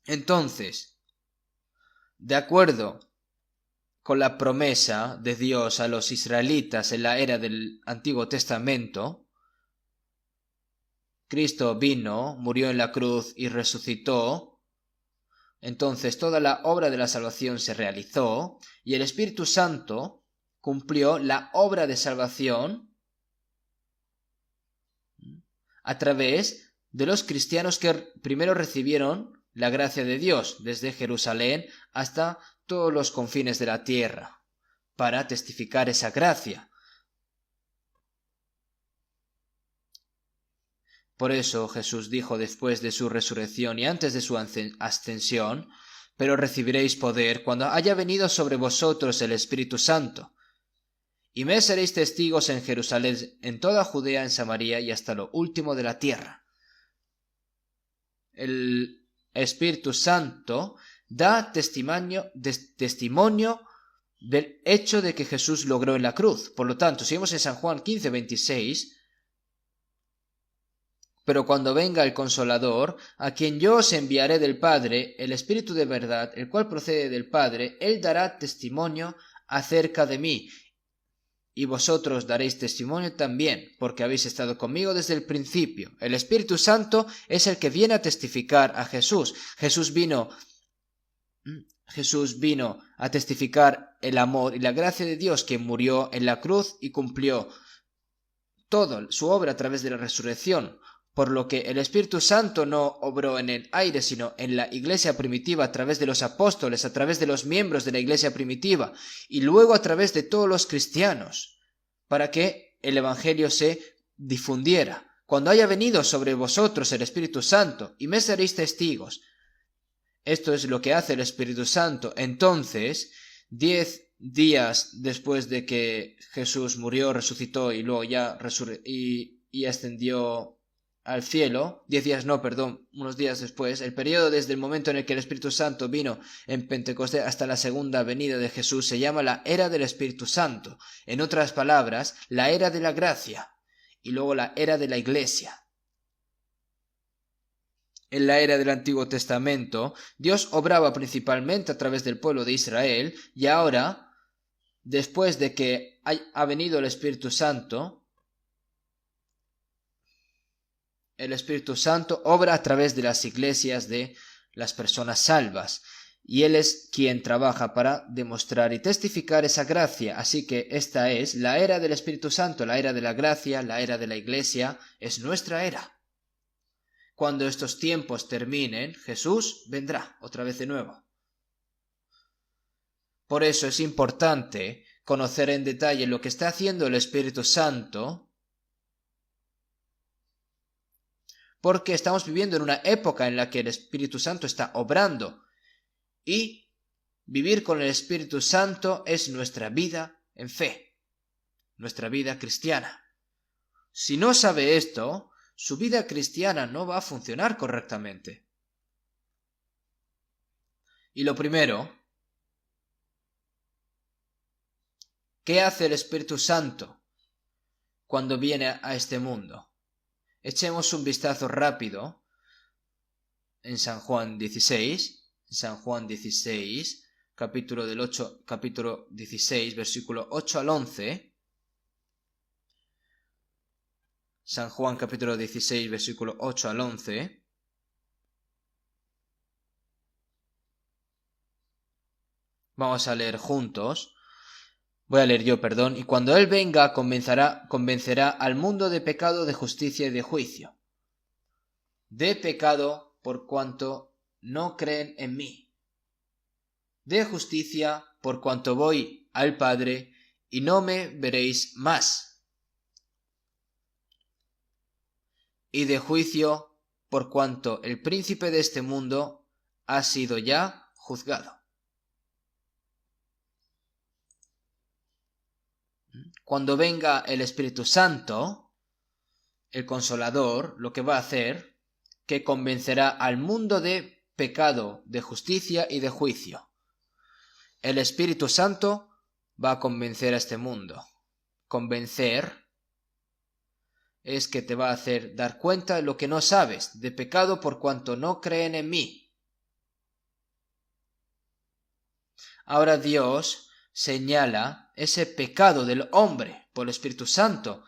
Entonces, de acuerdo con la promesa de Dios a los israelitas en la era del Antiguo Testamento, Cristo vino, murió en la cruz y resucitó. Entonces toda la obra de la salvación se realizó y el Espíritu Santo cumplió la obra de salvación a través de los cristianos que primero recibieron la gracia de Dios desde Jerusalén hasta todos los confines de la tierra para testificar esa gracia. Por eso Jesús dijo después de su resurrección y antes de su ascensión: pero recibiréis poder cuando haya venido sobre vosotros el Espíritu Santo, y me seréis testigos en Jerusalén, en toda Judea, en Samaria y hasta lo último de la tierra. El Espíritu Santo da testimonio del hecho de que Jesús logró en la cruz. Por lo tanto, si vemos en San Juan 15:26, pero cuando venga el Consolador, a quien yo os enviaré del Padre, el Espíritu de verdad, el cual procede del Padre, él dará testimonio acerca de mí. Y vosotros daréis testimonio también, porque habéis estado conmigo desde el principio. El Espíritu Santo es el que viene a testificar a Jesús. Jesús vino a testificar el amor y la gracia de Dios, que murió en la cruz y cumplió toda su obra a través de la resurrección. Por lo que el Espíritu Santo no obró en el aire, sino en la iglesia primitiva, a través de los apóstoles, a través de los miembros de la iglesia primitiva, y luego a través de todos los cristianos, para que el Evangelio se difundiera. Cuando haya venido sobre vosotros el Espíritu Santo, y me seréis testigos. Esto es lo que hace el Espíritu Santo. Entonces, 10 días después de que Jesús murió, resucitó y luego ya y ascendió al cielo, unos días después, el periodo desde el momento en el que el Espíritu Santo vino en Pentecostés hasta la segunda venida de Jesús se llama la era del Espíritu Santo. En otras palabras, la era de la gracia y luego la era de la iglesia. En la era del Antiguo Testamento, Dios obraba principalmente a través del pueblo de Israel, y ahora, después de que ha venido el Espíritu Santo obra a través de las iglesias de las personas salvas, y Él es quien trabaja para demostrar y testificar esa gracia. Así que esta es la era del Espíritu Santo, la era de la gracia, la era de la iglesia, es nuestra era. Cuando estos tiempos terminen, Jesús vendrá otra vez de nuevo. Por eso es importante conocer en detalle lo que está haciendo el Espíritu Santo, porque estamos viviendo en una época en la que el Espíritu Santo está obrando, y vivir con el Espíritu Santo es nuestra vida en fe, nuestra vida cristiana. Si no sabe esto, su vida cristiana no va a funcionar correctamente. Y lo primero, ¿qué hace el Espíritu Santo cuando viene a este mundo? Echemos un vistazo rápido en San Juan 16, capítulo 16, versículo 8 al 11. San Juan capítulo 16, versículo 8 al 11. Vamos a leer juntos. Voy a leer yo, perdón. Y cuando Él venga, convencerá al mundo de pecado, de justicia y de juicio. De pecado, por cuanto no creen en mí. De justicia, por cuanto voy al Padre, y no me veréis más. Y de juicio, por cuanto el príncipe de este mundo ha sido ya juzgado. Cuando venga el Espíritu Santo, el Consolador, lo que va a hacer, que convencerá al mundo de pecado, de justicia y de juicio. El Espíritu Santo va a convencer a este mundo. Convencer es que te va a hacer dar cuenta de lo que no sabes, de pecado por cuanto no creen en mí. Ahora Dios señala ese pecado del hombre por el Espíritu Santo.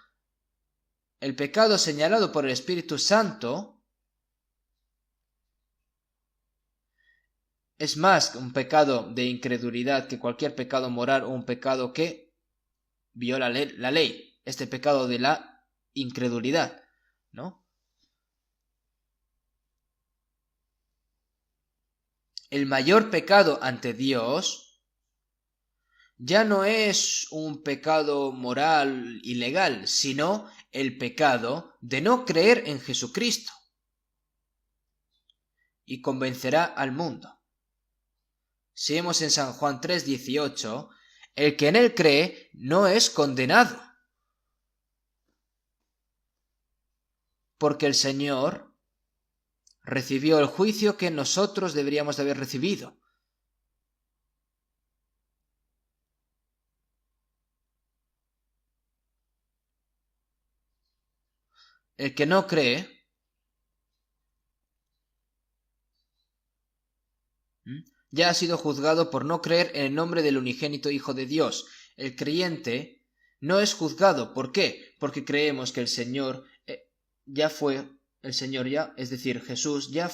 El pecado señalado por el Espíritu Santo es más un pecado de incredulidad que cualquier pecado moral o un pecado que viola la ley. Este pecado de la incredulidad, ¿no? El mayor pecado ante Dios ya no es un pecado moral y legal, sino el pecado de no creer en Jesucristo. Y convencerá al mundo. Si vemos en San Juan 3:18, el que en él cree no es condenado. Porque el Señor recibió el juicio que nosotros deberíamos de haber recibido. El que no cree ya ha sido juzgado por no creer en el nombre del unigénito Hijo de Dios. El creyente no es juzgado. ¿Por qué? Porque creemos que el Señor es decir, Jesús ya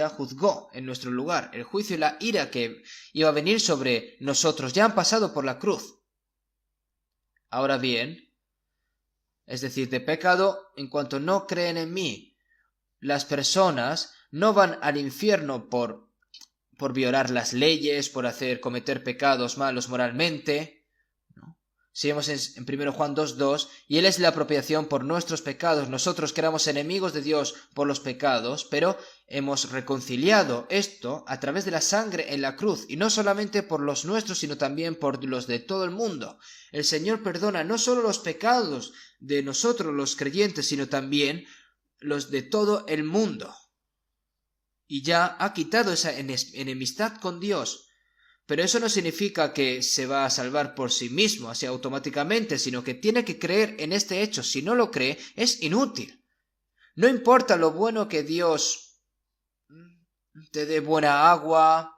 juzgó en nuestro lugar. El juicio y la ira que iba a venir sobre nosotros ya han pasado por la cruz. Ahora bien, es decir, de pecado, en cuanto no creen en mí, las personas no van al infierno por violar las leyes, por cometer pecados malos moralmente, ¿no? Si vemos en 1 Juan 2:2, y Él es la apropiación por nuestros pecados, nosotros que éramos enemigos de Dios por los pecados, pero hemos reconciliado esto a través de la sangre en la cruz, y no solamente por los nuestros, sino también por los de todo el mundo. El Señor perdona no solo los pecados de nosotros los creyentes, sino también los de todo el mundo. Y ya ha quitado esa enemistad con Dios. Pero eso no significa que se va a salvar por sí mismo, así automáticamente, sino que tiene que creer en este hecho. Si no lo cree, es inútil. No importa lo bueno que Dios te dé buena agua,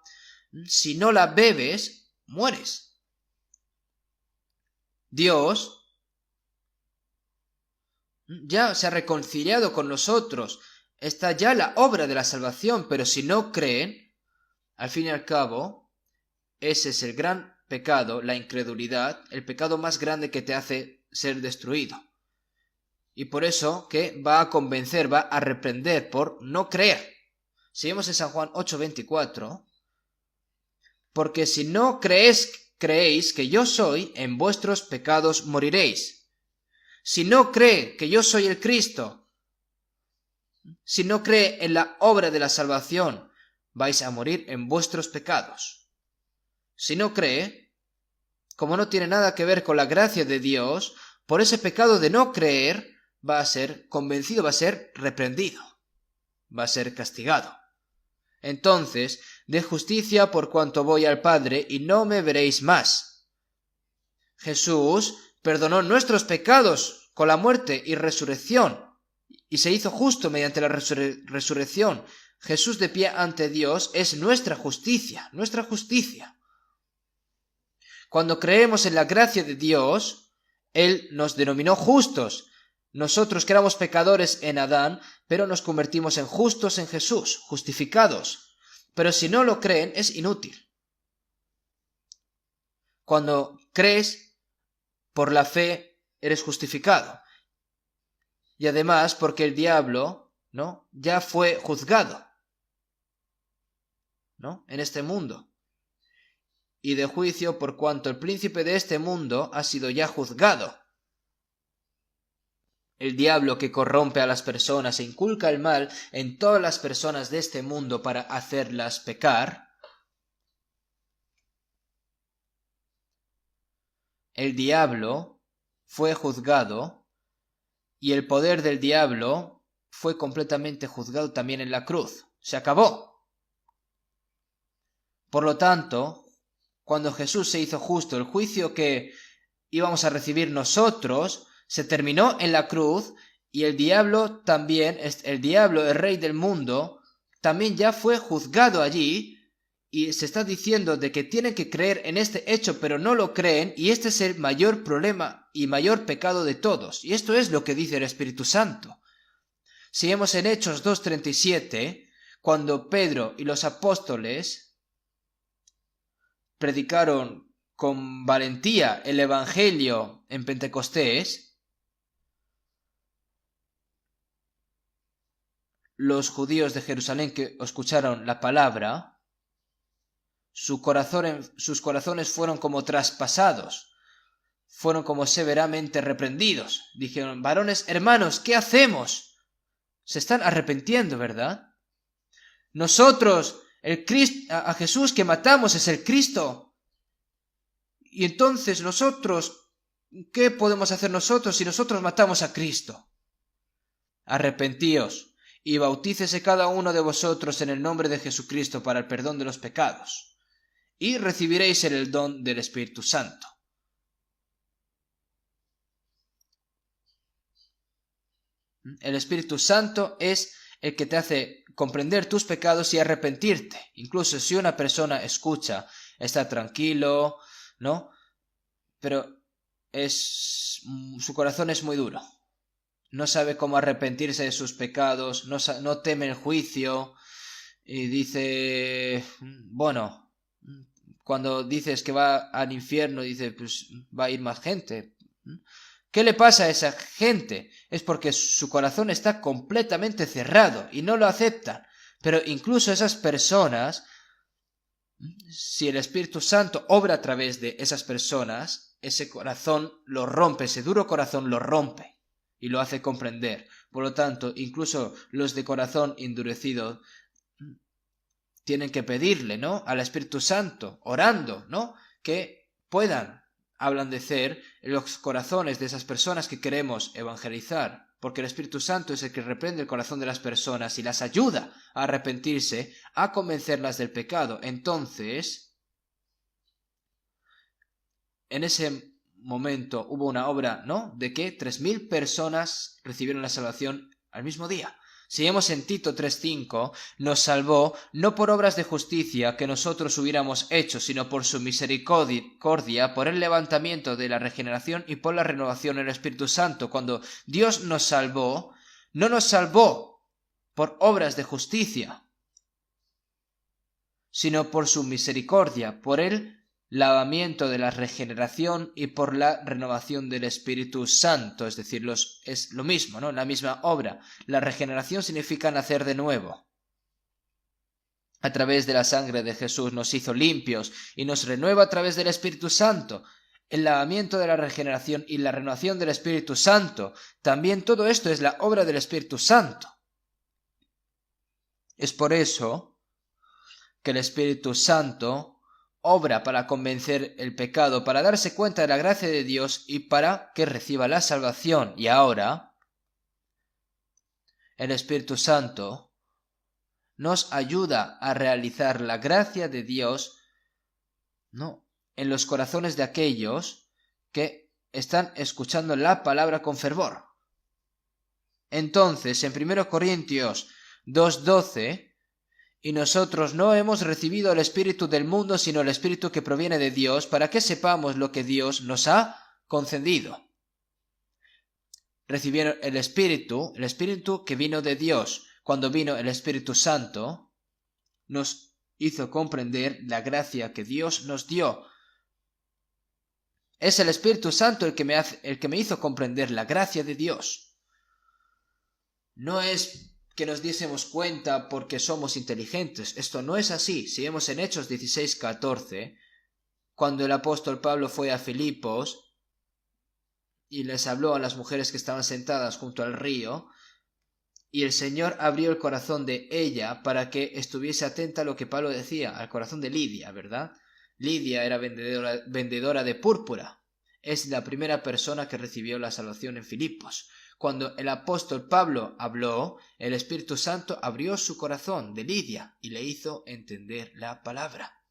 si no la bebes, mueres. Dios ya se ha reconciliado con nosotros. Está ya la obra de la salvación, pero si no creen, al fin y al cabo, ese es el gran pecado, la incredulidad, el pecado más grande que te hace ser destruido. Y por eso que va a convencer, va a reprender por no creer. Si vemos en San Juan 8:24, porque si no creéis que yo soy, en vuestros pecados moriréis. Si no cree que yo soy el Cristo, si no cree en la obra de la salvación, vais a morir en vuestros pecados. Si no cree, como no tiene nada que ver con la gracia de Dios, por ese pecado de no creer, va a ser convencido, va a ser reprendido, va a ser castigado. Entonces, de justicia por cuanto voy al Padre y no me veréis más. Jesús perdonó nuestros pecados con la muerte y resurrección. y se hizo justo mediante la resurrección. Jesús de pie ante Dios es nuestra justicia, nuestra justicia. Cuando creemos en la gracia de Dios, Él nos denominó justos. Nosotros que éramos pecadores en Adán, pero nos convertimos en justos en Jesús, justificados. Pero si no lo creen, es inútil. Cuando crees, por la fe, eres justificado. Y además, porque el diablo, ¿no?, ya fue juzgado, ¿no?, en este mundo. Y de juicio por cuanto el príncipe de este mundo ha sido ya juzgado. El diablo que corrompe a las personas e inculca el mal en todas las personas de este mundo para hacerlas pecar, el diablo fue juzgado y el poder del diablo fue completamente juzgado también en la cruz. Se acabó. Por lo tanto, cuando Jesús se hizo justo, el juicio que íbamos a recibir nosotros se terminó en la cruz, y el diablo también, el diablo, el rey del mundo, también ya fue juzgado allí, y se está diciendo de que tienen que creer en este hecho, pero no lo creen, y este es el mayor problema y mayor pecado de todos. Y esto es lo que dice el Espíritu Santo. Si vemos en Hechos 2:37, cuando Pedro y los apóstoles predicaron con valentía el Evangelio en Pentecostés, los judíos de Jerusalén que escucharon la palabra, sus corazones fueron como traspasados, fueron como severamente reprendidos. Dijeron: varones, hermanos, ¿qué hacemos? Se están arrepintiendo, ¿verdad? Nosotros, a Jesús que matamos es el Cristo. Y entonces nosotros, ¿qué podemos hacer nosotros si nosotros matamos a Cristo? Arrepentíos y bautícese cada uno de vosotros en el nombre de Jesucristo para el perdón de los pecados, y recibiréis el don del Espíritu Santo. El Espíritu Santo es el que te hace comprender tus pecados y arrepentirte. Incluso si una persona escucha, está tranquilo, ¿no?, pero su corazón es muy duro. No sabe cómo arrepentirse de sus pecados, no teme el juicio, y dice, bueno, cuando dices que va al infierno, dice, pues va a ir más gente. ¿Qué le pasa a esa gente? Es porque su corazón está completamente cerrado y no lo aceptan. Pero incluso esas personas, si el Espíritu Santo obra a través de esas personas, ese corazón lo rompe, ese duro corazón lo rompe y lo hace comprender. Por lo tanto, incluso los de corazón endurecido tienen que pedirle, ¿no?, al Espíritu Santo, orando, ¿no?, que puedan ablandecer los corazones de esas personas que queremos evangelizar, porque el Espíritu Santo es el que reprende el corazón de las personas y las ayuda a arrepentirse, a convencerlas del pecado. Entonces, en ese momento hubo una obra, ¿no?, de que 3.000 personas recibieron la salvación al mismo día. Si vemos en Tito 3:5, nos salvó no por obras de justicia que nosotros hubiéramos hecho, sino por su misericordia, por el levantamiento de la regeneración y por la renovación del Espíritu Santo. Cuando Dios nos salvó, no nos salvó por obras de justicia, sino por su misericordia, por el lavamiento de la regeneración y por la renovación del Espíritu Santo. Es decir, es lo mismo, ¿no?, la misma obra. La regeneración significa nacer de nuevo. A través de la sangre de Jesús nos hizo limpios y nos renueva a través del Espíritu Santo. El lavamiento de la regeneración y la renovación del Espíritu Santo, también todo esto es la obra del Espíritu Santo. Es por eso que el Espíritu Santo obra para convencer el pecado, para darse cuenta de la gracia de Dios y para que reciba la salvación. Y ahora, el Espíritu Santo nos ayuda a realizar la gracia de Dios, ¿no?, en los corazones de aquellos que están escuchando la palabra con fervor. Entonces, en 1 Corintios 2:12, y nosotros no hemos recibido el espíritu del mundo, sino el espíritu que proviene de Dios, para que sepamos lo que Dios nos ha concedido. Recibieron el espíritu que vino de Dios. Cuando vino el Espíritu Santo, nos hizo comprender la gracia que Dios nos dio. Es el Espíritu Santo el que me hizo comprender la gracia de Dios. No es que nos diésemos cuenta porque somos inteligentes. Esto no es así. Si vemos en Hechos 16:14, cuando el apóstol Pablo fue a Filipos y les habló a las mujeres que estaban sentadas junto al río, y el Señor abrió el corazón de ella para que estuviese atenta a lo que Pablo decía, al corazón de Lidia, ¿verdad? Lidia era vendedora de púrpura. Es la primera persona que recibió la salvación en Filipos. Cuando el apóstol Pablo habló, el Espíritu Santo abrió su corazón de Lidia y le hizo entender la palabra.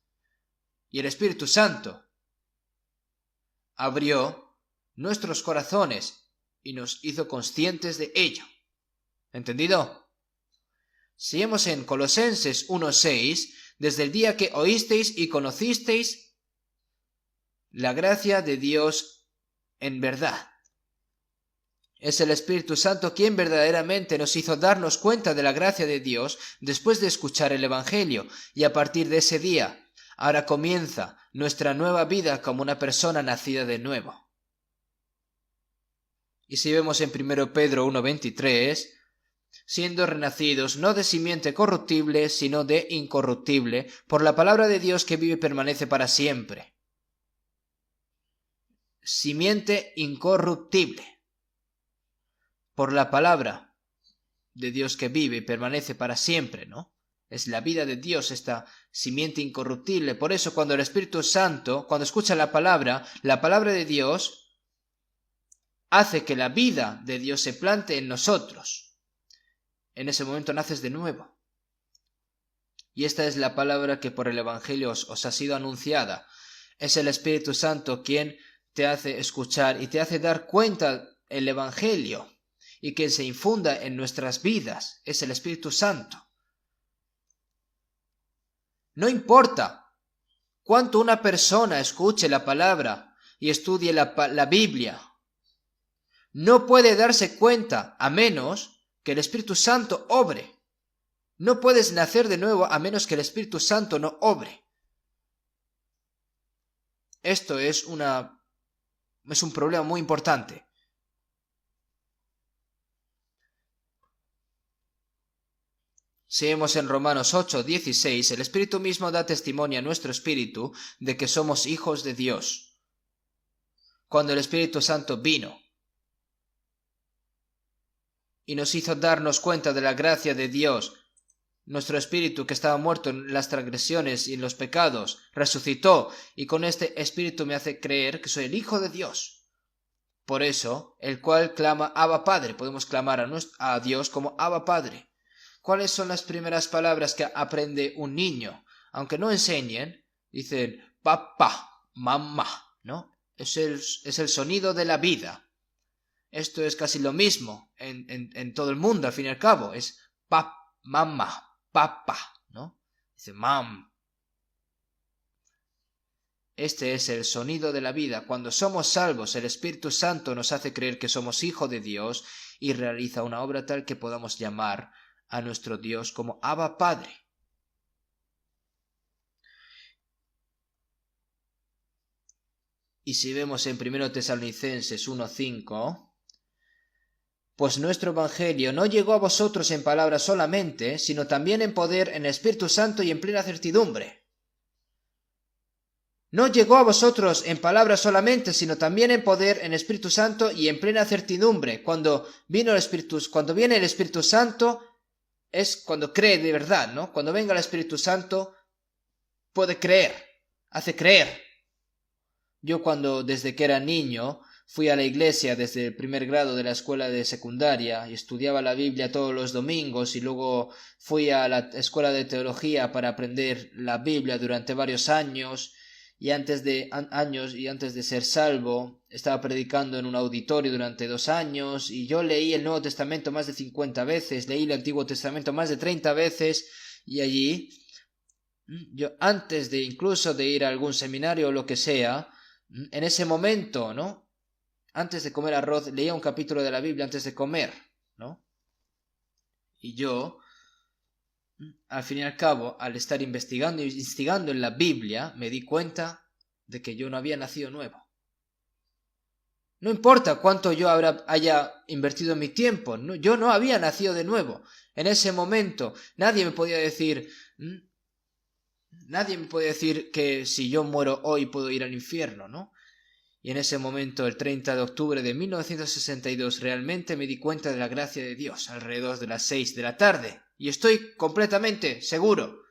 Y el Espíritu Santo abrió nuestros corazones y nos hizo conscientes de ello. ¿Entendido? Sigamos en Colosenses 1:6, desde el día que oísteis y conocisteis la gracia de Dios en verdad. Es el Espíritu Santo quien verdaderamente nos hizo darnos cuenta de la gracia de Dios después de escuchar el Evangelio, y a partir de ese día, ahora comienza nuestra nueva vida como una persona nacida de nuevo. Y si vemos en 1 Pedro 1:23, siendo renacidos no de simiente corruptible, sino de incorruptible, por la palabra de Dios que vive y permanece para siempre. Simiente incorruptible. Por la palabra de Dios que vive y permanece para siempre, ¿no? Es la vida de Dios, esta simiente incorruptible. Por eso cuando el Espíritu Santo, cuando escucha la palabra de Dios, hace que la vida de Dios se plante en nosotros. En ese momento naces de nuevo. Y esta es la palabra que por el Evangelio os ha sido anunciada. Es el Espíritu Santo quien te hace escuchar y te hace dar cuenta el Evangelio y que se infunda en nuestras vidas. Es el Espíritu Santo. No importa cuánto una persona escuche la palabra y estudie la Biblia, no puede darse cuenta a menos que el Espíritu Santo obre. No puedes nacer de nuevo a menos que el Espíritu Santo no obre. Esto es un problema muy importante. Si vemos en Romanos 8:16, el Espíritu mismo da testimonio a nuestro espíritu de que somos hijos de Dios. Cuando el Espíritu Santo vino y nos hizo darnos cuenta de la gracia de Dios, nuestro espíritu que estaba muerto en las transgresiones y en los pecados, resucitó, y con este espíritu me hace creer que soy el Hijo de Dios. Por eso, el cual clama Abba Padre. Podemos clamar a Dios como Abba Padre. ¿Cuáles son las primeras palabras que aprende un niño? Aunque no enseñen, dicen papá, mamá, ¿no? Es el sonido de la vida. Esto es casi lo mismo en todo el mundo, al fin y al cabo. Es mamá, papá, ¿no? Dice mam. Este es el sonido de la vida. Cuando somos salvos, el Espíritu Santo nos hace creer que somos hijos de Dios y realiza una obra tal que podamos llamar a nuestro Dios como Abba Padre. Y si vemos en 1 Tesalonicenses 1:5, pues nuestro Evangelio no llegó a vosotros en palabras solamente, sino también en poder, en Espíritu Santo y en plena certidumbre. No llegó a vosotros en palabras solamente, sino también en poder, en Espíritu Santo y en plena certidumbre. Cuando viene el Espíritu Santo, es cuando cree de verdad, ¿no? Cuando venga el Espíritu Santo, puede creer, hace creer. Yo desde que era niño, fui a la iglesia desde el primer grado de la escuela de secundaria y estudiaba la Biblia todos los domingos, y luego fui a la escuela de teología para aprender la Biblia durante varios años, y antes de años y antes de ser salvo estaba predicando en un auditorio durante 2 años, y yo leí el Nuevo Testamento más de 50 veces, leí el Antiguo Testamento más de 30 veces, y allí yo antes de incluso de ir a algún seminario o lo que sea, en ese momento, ¿no?, antes de comer arroz leía un capítulo de la Biblia antes de comer, ¿no? Y yo, al fin y al cabo, al estar investigando y instigando en la Biblia, me di cuenta de que yo no había nacido nuevo. No importa cuánto yo haya invertido mi tiempo, no, yo no había nacido de nuevo. En ese momento nadie me podía decir que si yo muero hoy puedo ir al infierno, ¿no? Y en ese momento, el 30 de octubre de 1962, realmente me di cuenta de la gracia de Dios alrededor de las 6 de la tarde. Y estoy completamente seguro.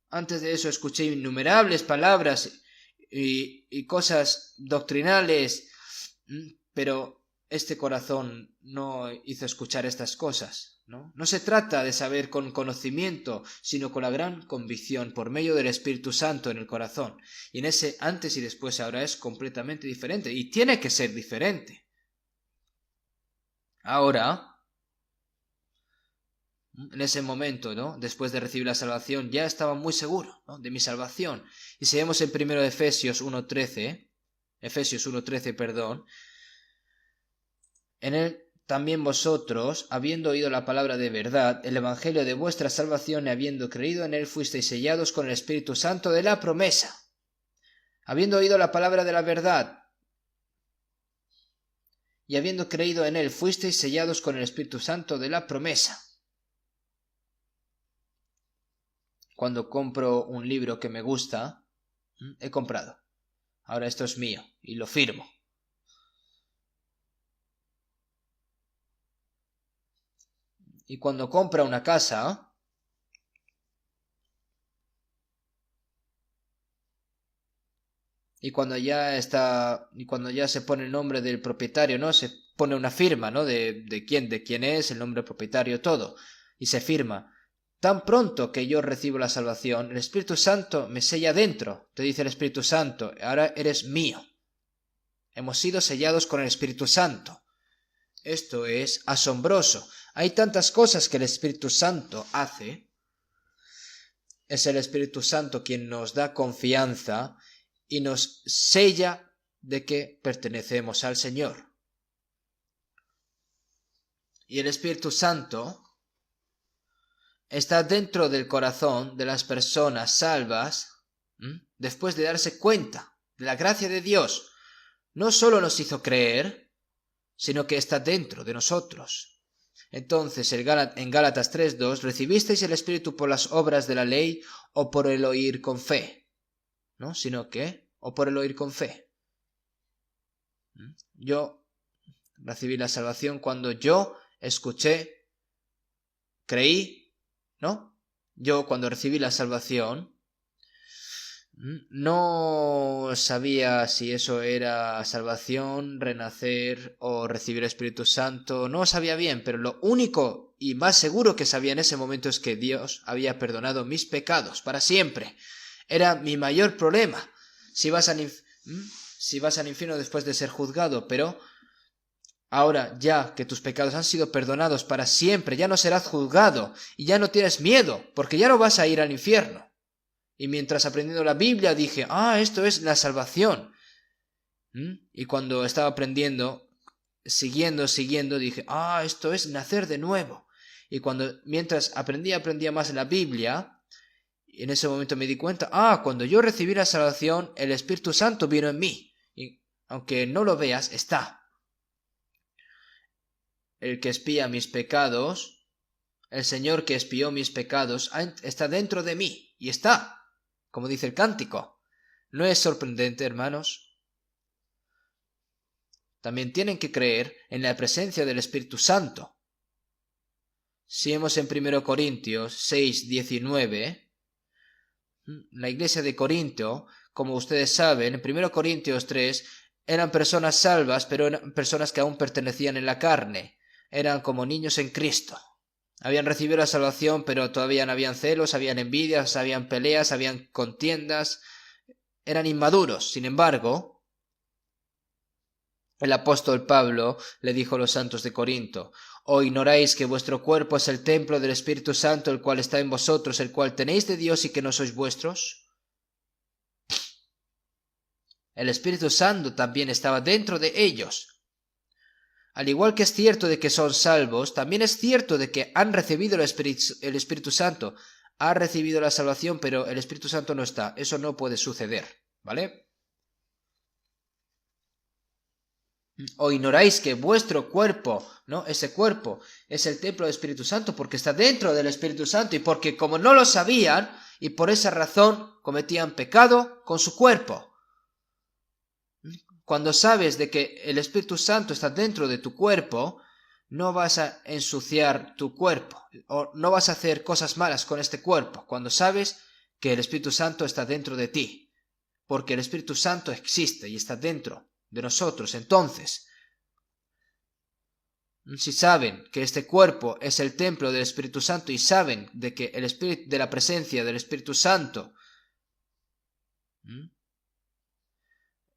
Antes de eso escuché innumerables palabras y cosas doctrinales, pero este corazón no hizo escuchar estas cosas, ¿no? No se trata de saber con conocimiento, sino con la gran convicción por medio del Espíritu Santo en el corazón. Y en ese antes y después ahora es completamente diferente, y tiene que ser diferente. Ahora, en ese momento, ¿no?, después de recibir la salvación, ya estaba muy seguro, ¿no?, de mi salvación. Y si vemos en 1 Efesios 1:13, perdón, en él también vosotros, habiendo oído la palabra de verdad, el evangelio de vuestra salvación, y habiendo creído en él, fuisteis sellados con el Espíritu Santo de la promesa. Habiendo oído la palabra de la verdad, y habiendo creído en él, fuisteis sellados con el Espíritu Santo de la promesa. Cuando compro un libro que me gusta, he comprado. Ahora esto es mío, y lo firmo. Y cuando compra una casa, y cuando ya se pone el nombre del propietario, ¿no?, se pone una firma, ¿no?, de quién es, el nombre propietario, todo, y se firma. Tan pronto que yo recibo la salvación, el Espíritu Santo me sella dentro. Te dice el Espíritu Santo, ahora eres mío. Hemos sido sellados con el Espíritu Santo. Esto es asombroso. Hay tantas cosas que el Espíritu Santo hace. Es el Espíritu Santo quien nos da confianza y nos sella de que pertenecemos al Señor. Y el Espíritu Santo está dentro del corazón de las personas salvas, después de darse cuenta de la gracia de Dios. No solo nos hizo creer, sino que está dentro de nosotros. Entonces, en Gálatas 3:2, ¿recibisteis el Espíritu por las obras de la ley o por el oír con fe? ¿No? Sino que, o por el oír con fe. Yo recibí la salvación cuando yo escuché, creí, ¿no? Yo cuando recibí la salvación no sabía si eso era salvación, renacer o recibir el Espíritu Santo. No sabía bien, pero lo único y más seguro que sabía en ese momento es que Dios había perdonado mis pecados para siempre. Era mi mayor problema. Si vas al infierno después de ser juzgado, pero ahora ya que tus pecados han sido perdonados para siempre, ya no serás juzgado y ya no tienes miedo, porque ya no vas a ir al infierno. Y mientras aprendiendo la Biblia dije, esto es la salvación. Y cuando estaba aprendiendo, siguiendo, dije, esto es nacer de nuevo. Y mientras aprendía más la Biblia, en ese momento me di cuenta, cuando yo recibí la salvación, el Espíritu Santo vino en mí. Y aunque no lo veas, está. El que espía mis pecados, el Señor que expió mis pecados, está dentro de mí. Y está. Como dice el cántico. ¿No es sorprendente, hermanos? También tienen que creer en la presencia del Espíritu Santo. Si vemos en 1 Corintios 6:19, la iglesia de Corinto, como ustedes saben, en 1 Corintios 3, eran personas salvas, pero eran personas que aún pertenecían en la carne. Eran como niños en Cristo. Habían recibido la salvación, pero todavía no habían celos, habían envidias, habían peleas, habían contiendas. eran inmaduros. Sin embargo, el apóstol Pablo le dijo a los santos de Corinto: ¿O ignoráis que vuestro cuerpo es el templo del Espíritu Santo, el cual está en vosotros, el cual tenéis de Dios y que no sois vuestros? El Espíritu Santo también estaba dentro de ellos. Al igual que es cierto de que son salvos, también es cierto de que han recibido el Espíritu Santo. Ha recibido la salvación, pero el Espíritu Santo no está. Eso no puede suceder, ¿vale? ¿O ignoráis que vuestro cuerpo, ¿no? Ese cuerpo es el templo del Espíritu Santo porque está dentro del Espíritu Santo y porque como no lo sabían y por esa razón cometían pecado con su cuerpo? Cuando sabes de que el Espíritu Santo está dentro de tu cuerpo, no vas a ensuciar tu cuerpo o no vas a hacer cosas malas con este cuerpo cuando sabes que el Espíritu Santo está dentro de ti, porque el Espíritu Santo existe y está dentro de nosotros. Entonces, si saben que este cuerpo es el templo del Espíritu Santo y saben de que el Espíritu, de la presencia del Espíritu Santo,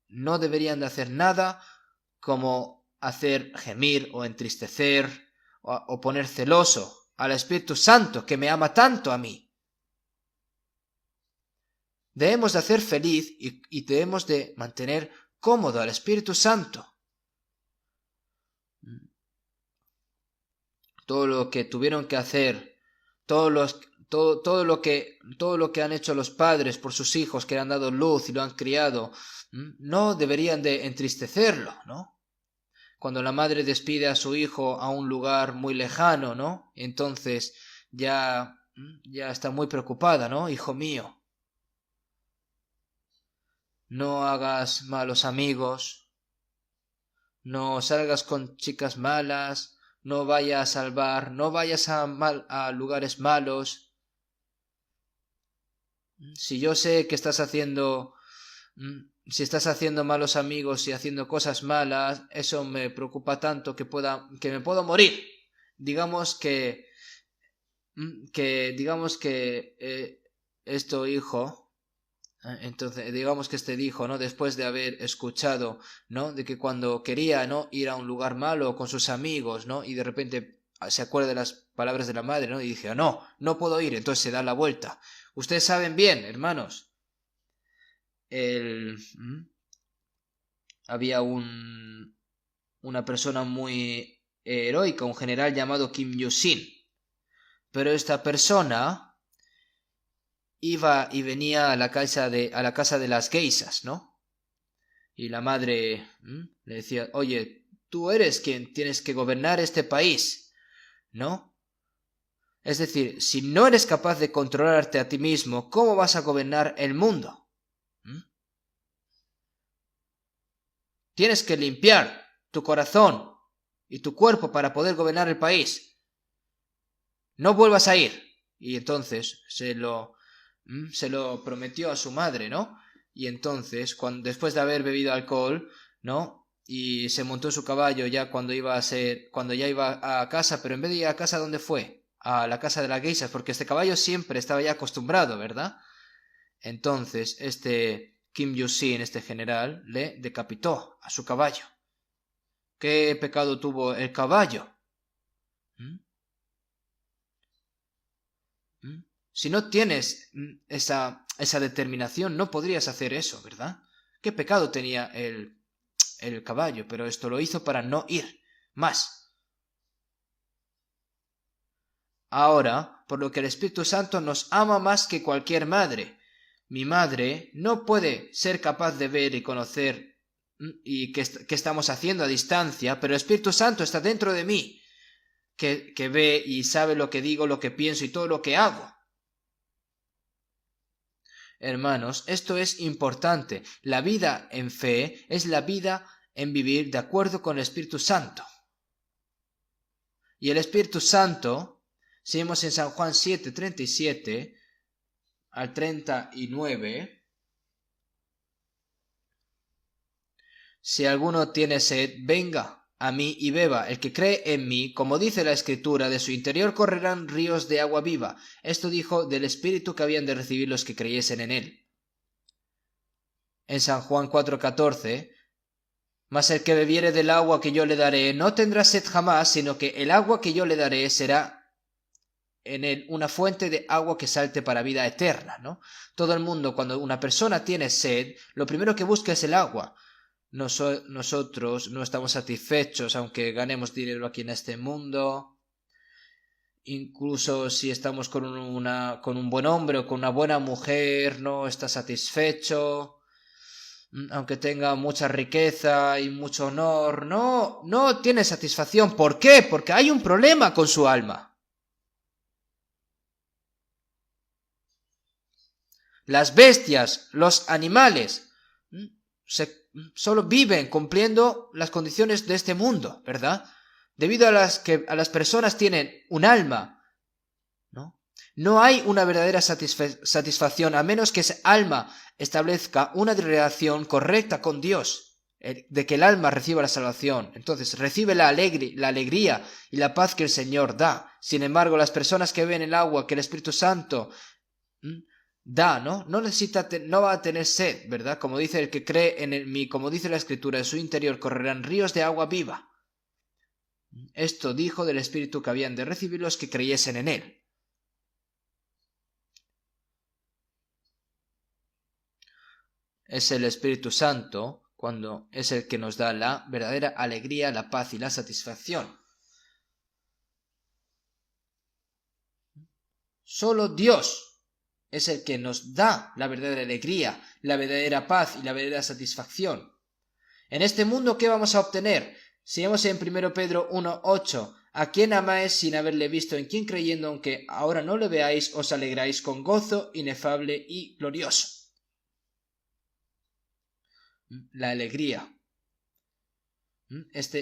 no deberían de hacer nada como hacer gemir o entristecer o poner celoso al Espíritu Santo que me ama tanto a mí. Debemos de hacer feliz y debemos de mantener cómodo al Espíritu Santo. Todo lo que tuvieron que hacer, todo lo que han hecho los padres por sus hijos que le han dado luz y lo han criado, no deberían de entristecerlo, ¿no? Cuando la madre despide a su hijo a un lugar muy lejano, ¿no? Entonces ya está muy preocupada, ¿no? Hijo mío, no hagas malos amigos, no salgas con chicas malas, no vayas a salvar, no vayas a lugares malos. Si yo sé que estás haciendo, si estás haciendo malos amigos y haciendo cosas malas, eso me preocupa tanto que me puedo morir. Digamos que esto hijo, entonces digamos que este dijo, ¿no? Después de haber escuchado, ¿no? De que cuando quería, ¿no? Ir a un lugar malo con sus amigos, ¿no? Y de repente se acuerda de las palabras de la madre, ¿no? Y dice: no puedo ir. Entonces se da la vuelta. Ustedes saben bien, hermanos, había una persona muy heroica, un general llamado Kim Il-sung, pero esta persona iba y venía a la casa de las geishas, ¿no? Y la madre le decía: oye, tú eres quien tienes que gobernar este país, ¿no? Es decir, si no eres capaz de controlarte a ti mismo, ¿cómo vas a gobernar el mundo? Tienes que limpiar tu corazón y tu cuerpo para poder gobernar el país. No vuelvas a ir. Y entonces se lo prometió a su madre, ¿no? Y entonces, después de haber bebido alcohol, ¿no? Y se montó en su caballo ya cuando ya iba a casa, pero en vez de ir a casa, ¿dónde fue? A la casa de las geishas, porque este caballo siempre estaba ya acostumbrado, ¿verdad? Entonces, este Kim Il-sung, este general, le decapitó a su caballo. ¿Qué pecado tuvo el caballo? Si no tienes esa determinación, no podrías hacer eso, ¿verdad? ¿Qué pecado tenía el caballo? Pero esto lo hizo para no ir más. Ahora, por lo que el Espíritu Santo nos ama más que cualquier madre. Mi madre no puede ser capaz de ver y conocer y qué estamos haciendo a distancia, pero el Espíritu Santo está dentro de mí, que ve y sabe lo que digo, lo que pienso y todo lo que hago. Hermanos, esto es importante. La vida en fe es la vida en vivir de acuerdo con el Espíritu Santo. Y el Espíritu Santo, si vemos en San Juan 7, 37 al 39, si alguno tiene sed, venga a mí y beba. El que cree en mí, como dice la Escritura, de su interior correrán ríos de agua viva. Esto dijo del Espíritu que habían de recibir los que creyesen en él. en San Juan 4:14, mas el que bebiere del agua que yo le daré no tendrá sed jamás, sino que el agua que yo le daré será en él una fuente de agua que salte para vida eterna, ¿no? Todo el mundo, cuando una persona tiene sed, lo primero que busca es el agua. Nosotros no estamos satisfechos aunque ganemos dinero aquí en este mundo. Incluso si estamos con un buen hombre o con una buena mujer, no está satisfecho. Aunque tenga mucha riqueza y mucho honor, no tiene satisfacción. ¿Por qué? Porque hay un problema con su alma. Las bestias, los animales, solo viven cumpliendo las condiciones de este mundo, ¿verdad? Debido a las personas tienen un alma, ¿no? No hay una verdadera satisfacción a menos que ese alma establezca una relación correcta con Dios, de que el alma reciba la salvación. Entonces recibe la alegría y la paz que el Señor da. Sin embargo, las personas que ven el agua que el Espíritu Santo da, ¿no? No va a tener sed, ¿verdad? Como dice el que cree en mí, como dice la Escritura, en su interior correrán ríos de agua viva. Esto dijo del Espíritu que habían de recibir los que creyesen en él. Es el Espíritu Santo cuando es el que nos da la verdadera alegría, la paz y la satisfacción. Solo Dios es el que nos da la verdadera alegría, la verdadera paz y la verdadera satisfacción. En este mundo, ¿qué vamos a obtener? Si vemos en 1 Pedro 1:8, ¿a quién amáis sin haberle visto? ¿En quién creyendo, aunque ahora no le veáis, os alegráis con gozo inefable y glorioso? La alegría.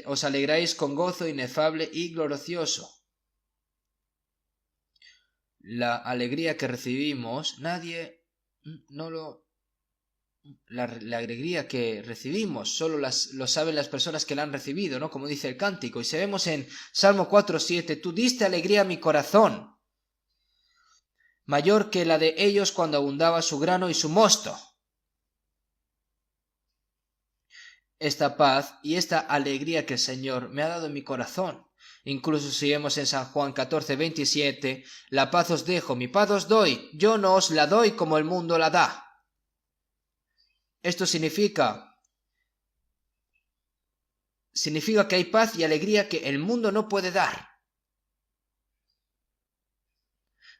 Os alegráis con gozo inefable y glorioso. La alegría que recibimos, la alegría que recibimos solo lo saben las personas que la han recibido, ¿no? Como dice el cántico. Y si vemos en Salmo 4:7, tú diste alegría a mi corazón, mayor que la de ellos cuando abundaba su grano y su mosto. Esta paz y esta alegría que el Señor me ha dado en mi corazón. Incluso si vemos en San Juan 14:27, la paz os dejo, mi paz os doy, yo no os la doy como el mundo la da. Esto significa que hay paz y alegría que el mundo no puede dar.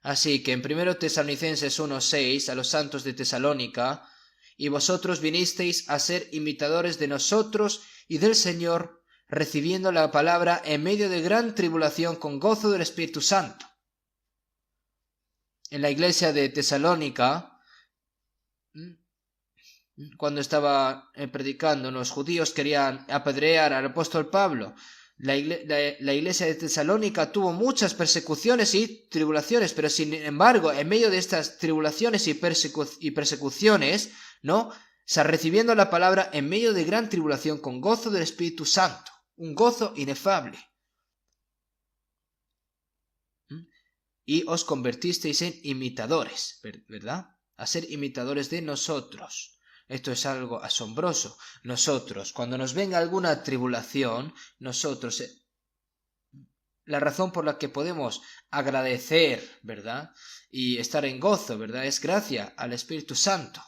Así que en 1 Tesalonicenses 1:6 a los santos de Tesalónica, y vosotros vinisteis a ser imitadores de nosotros y del Señor, recibiendo la palabra en medio de gran tribulación con gozo del Espíritu Santo. En la iglesia de Tesalónica, cuando estaba predicando, los judíos querían apedrear al apóstol Pablo. La iglesia de Tesalónica tuvo muchas persecuciones y tribulaciones, pero sin embargo, en medio de estas tribulaciones y persecuciones, ¿no? Recibiendo la palabra en medio de gran tribulación con gozo del Espíritu Santo, un gozo inefable. Y os convertisteis en imitadores, ¿verdad? A ser imitadores de nosotros. Esto es algo asombroso. Nosotros, cuando nos venga alguna tribulación, la razón por la que podemos agradecer, ¿verdad? Y estar en gozo, ¿verdad? Es gracias al Espíritu Santo.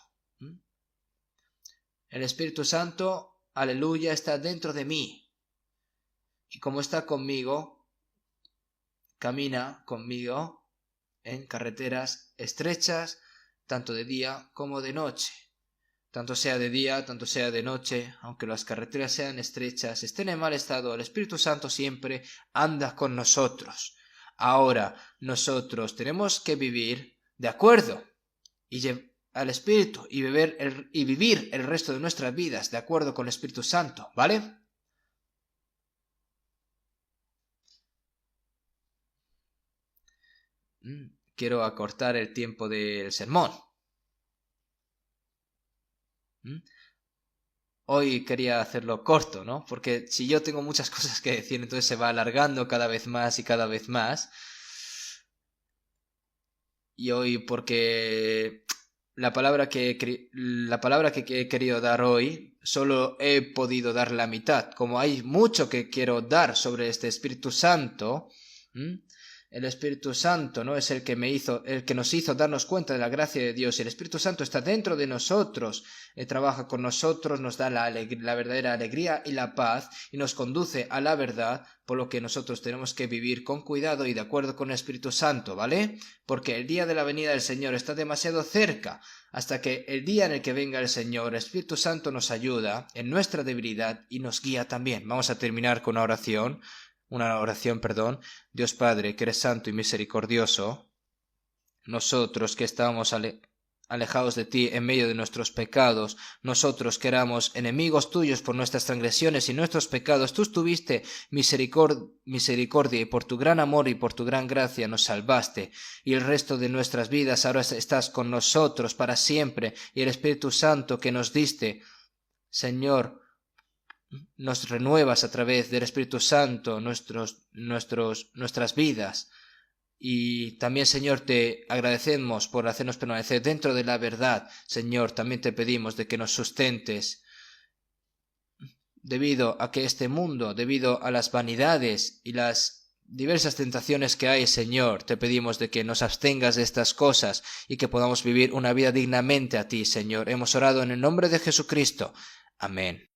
El Espíritu Santo, aleluya, está dentro de mí. Y como está conmigo, camina conmigo en carreteras estrechas, tanto de día como de noche. Tanto sea de día, tanto sea de noche, aunque las carreteras sean estrechas, estén en mal estado, el Espíritu Santo siempre anda con nosotros. Ahora, nosotros tenemos que vivir de acuerdo al Espíritu y vivir el resto de nuestras vidas de acuerdo con el Espíritu Santo, ¿vale? Quiero acortar el tiempo del sermón. Hoy quería hacerlo corto, ¿no? Porque si yo tengo muchas cosas que decir, entonces se va alargando cada vez más y cada vez más. Y hoy porque la palabra que he querido dar hoy, solo he podido dar la mitad. Como hay mucho que quiero dar sobre este Espíritu Santo, el Espíritu Santo, ¿no? Es el que nos hizo darnos cuenta de la gracia de Dios. Y el Espíritu Santo está dentro de nosotros, trabaja con nosotros, nos da la verdadera alegría y la paz, y nos conduce a la verdad, por lo que nosotros tenemos que vivir con cuidado y de acuerdo con el Espíritu Santo, ¿vale? Porque el día de la venida del Señor está demasiado cerca. Hasta que el día en el que venga el Señor, el Espíritu Santo nos ayuda en nuestra debilidad y nos guía también. Vamos a terminar con una oración. Dios Padre, que eres santo y misericordioso, nosotros que estábamos alejados de ti en medio de nuestros pecados, nosotros que éramos enemigos tuyos por nuestras transgresiones y nuestros pecados, tú tuviste misericordia y por tu gran amor y por tu gran gracia nos salvaste, y el resto de nuestras vidas ahora estás con nosotros para siempre, y el Espíritu Santo que nos diste, Señor, nos renuevas a través del Espíritu Santo nuestras vidas. Y también, Señor, te agradecemos por hacernos permanecer dentro de la verdad. Señor, también te pedimos de que nos sustentes, debido a que este mundo, debido a las vanidades y las diversas tentaciones que hay, Señor, te pedimos de que nos abstengas de estas cosas y que podamos vivir una vida dignamente a ti, Señor. Hemos orado en el nombre de Jesucristo. Amén.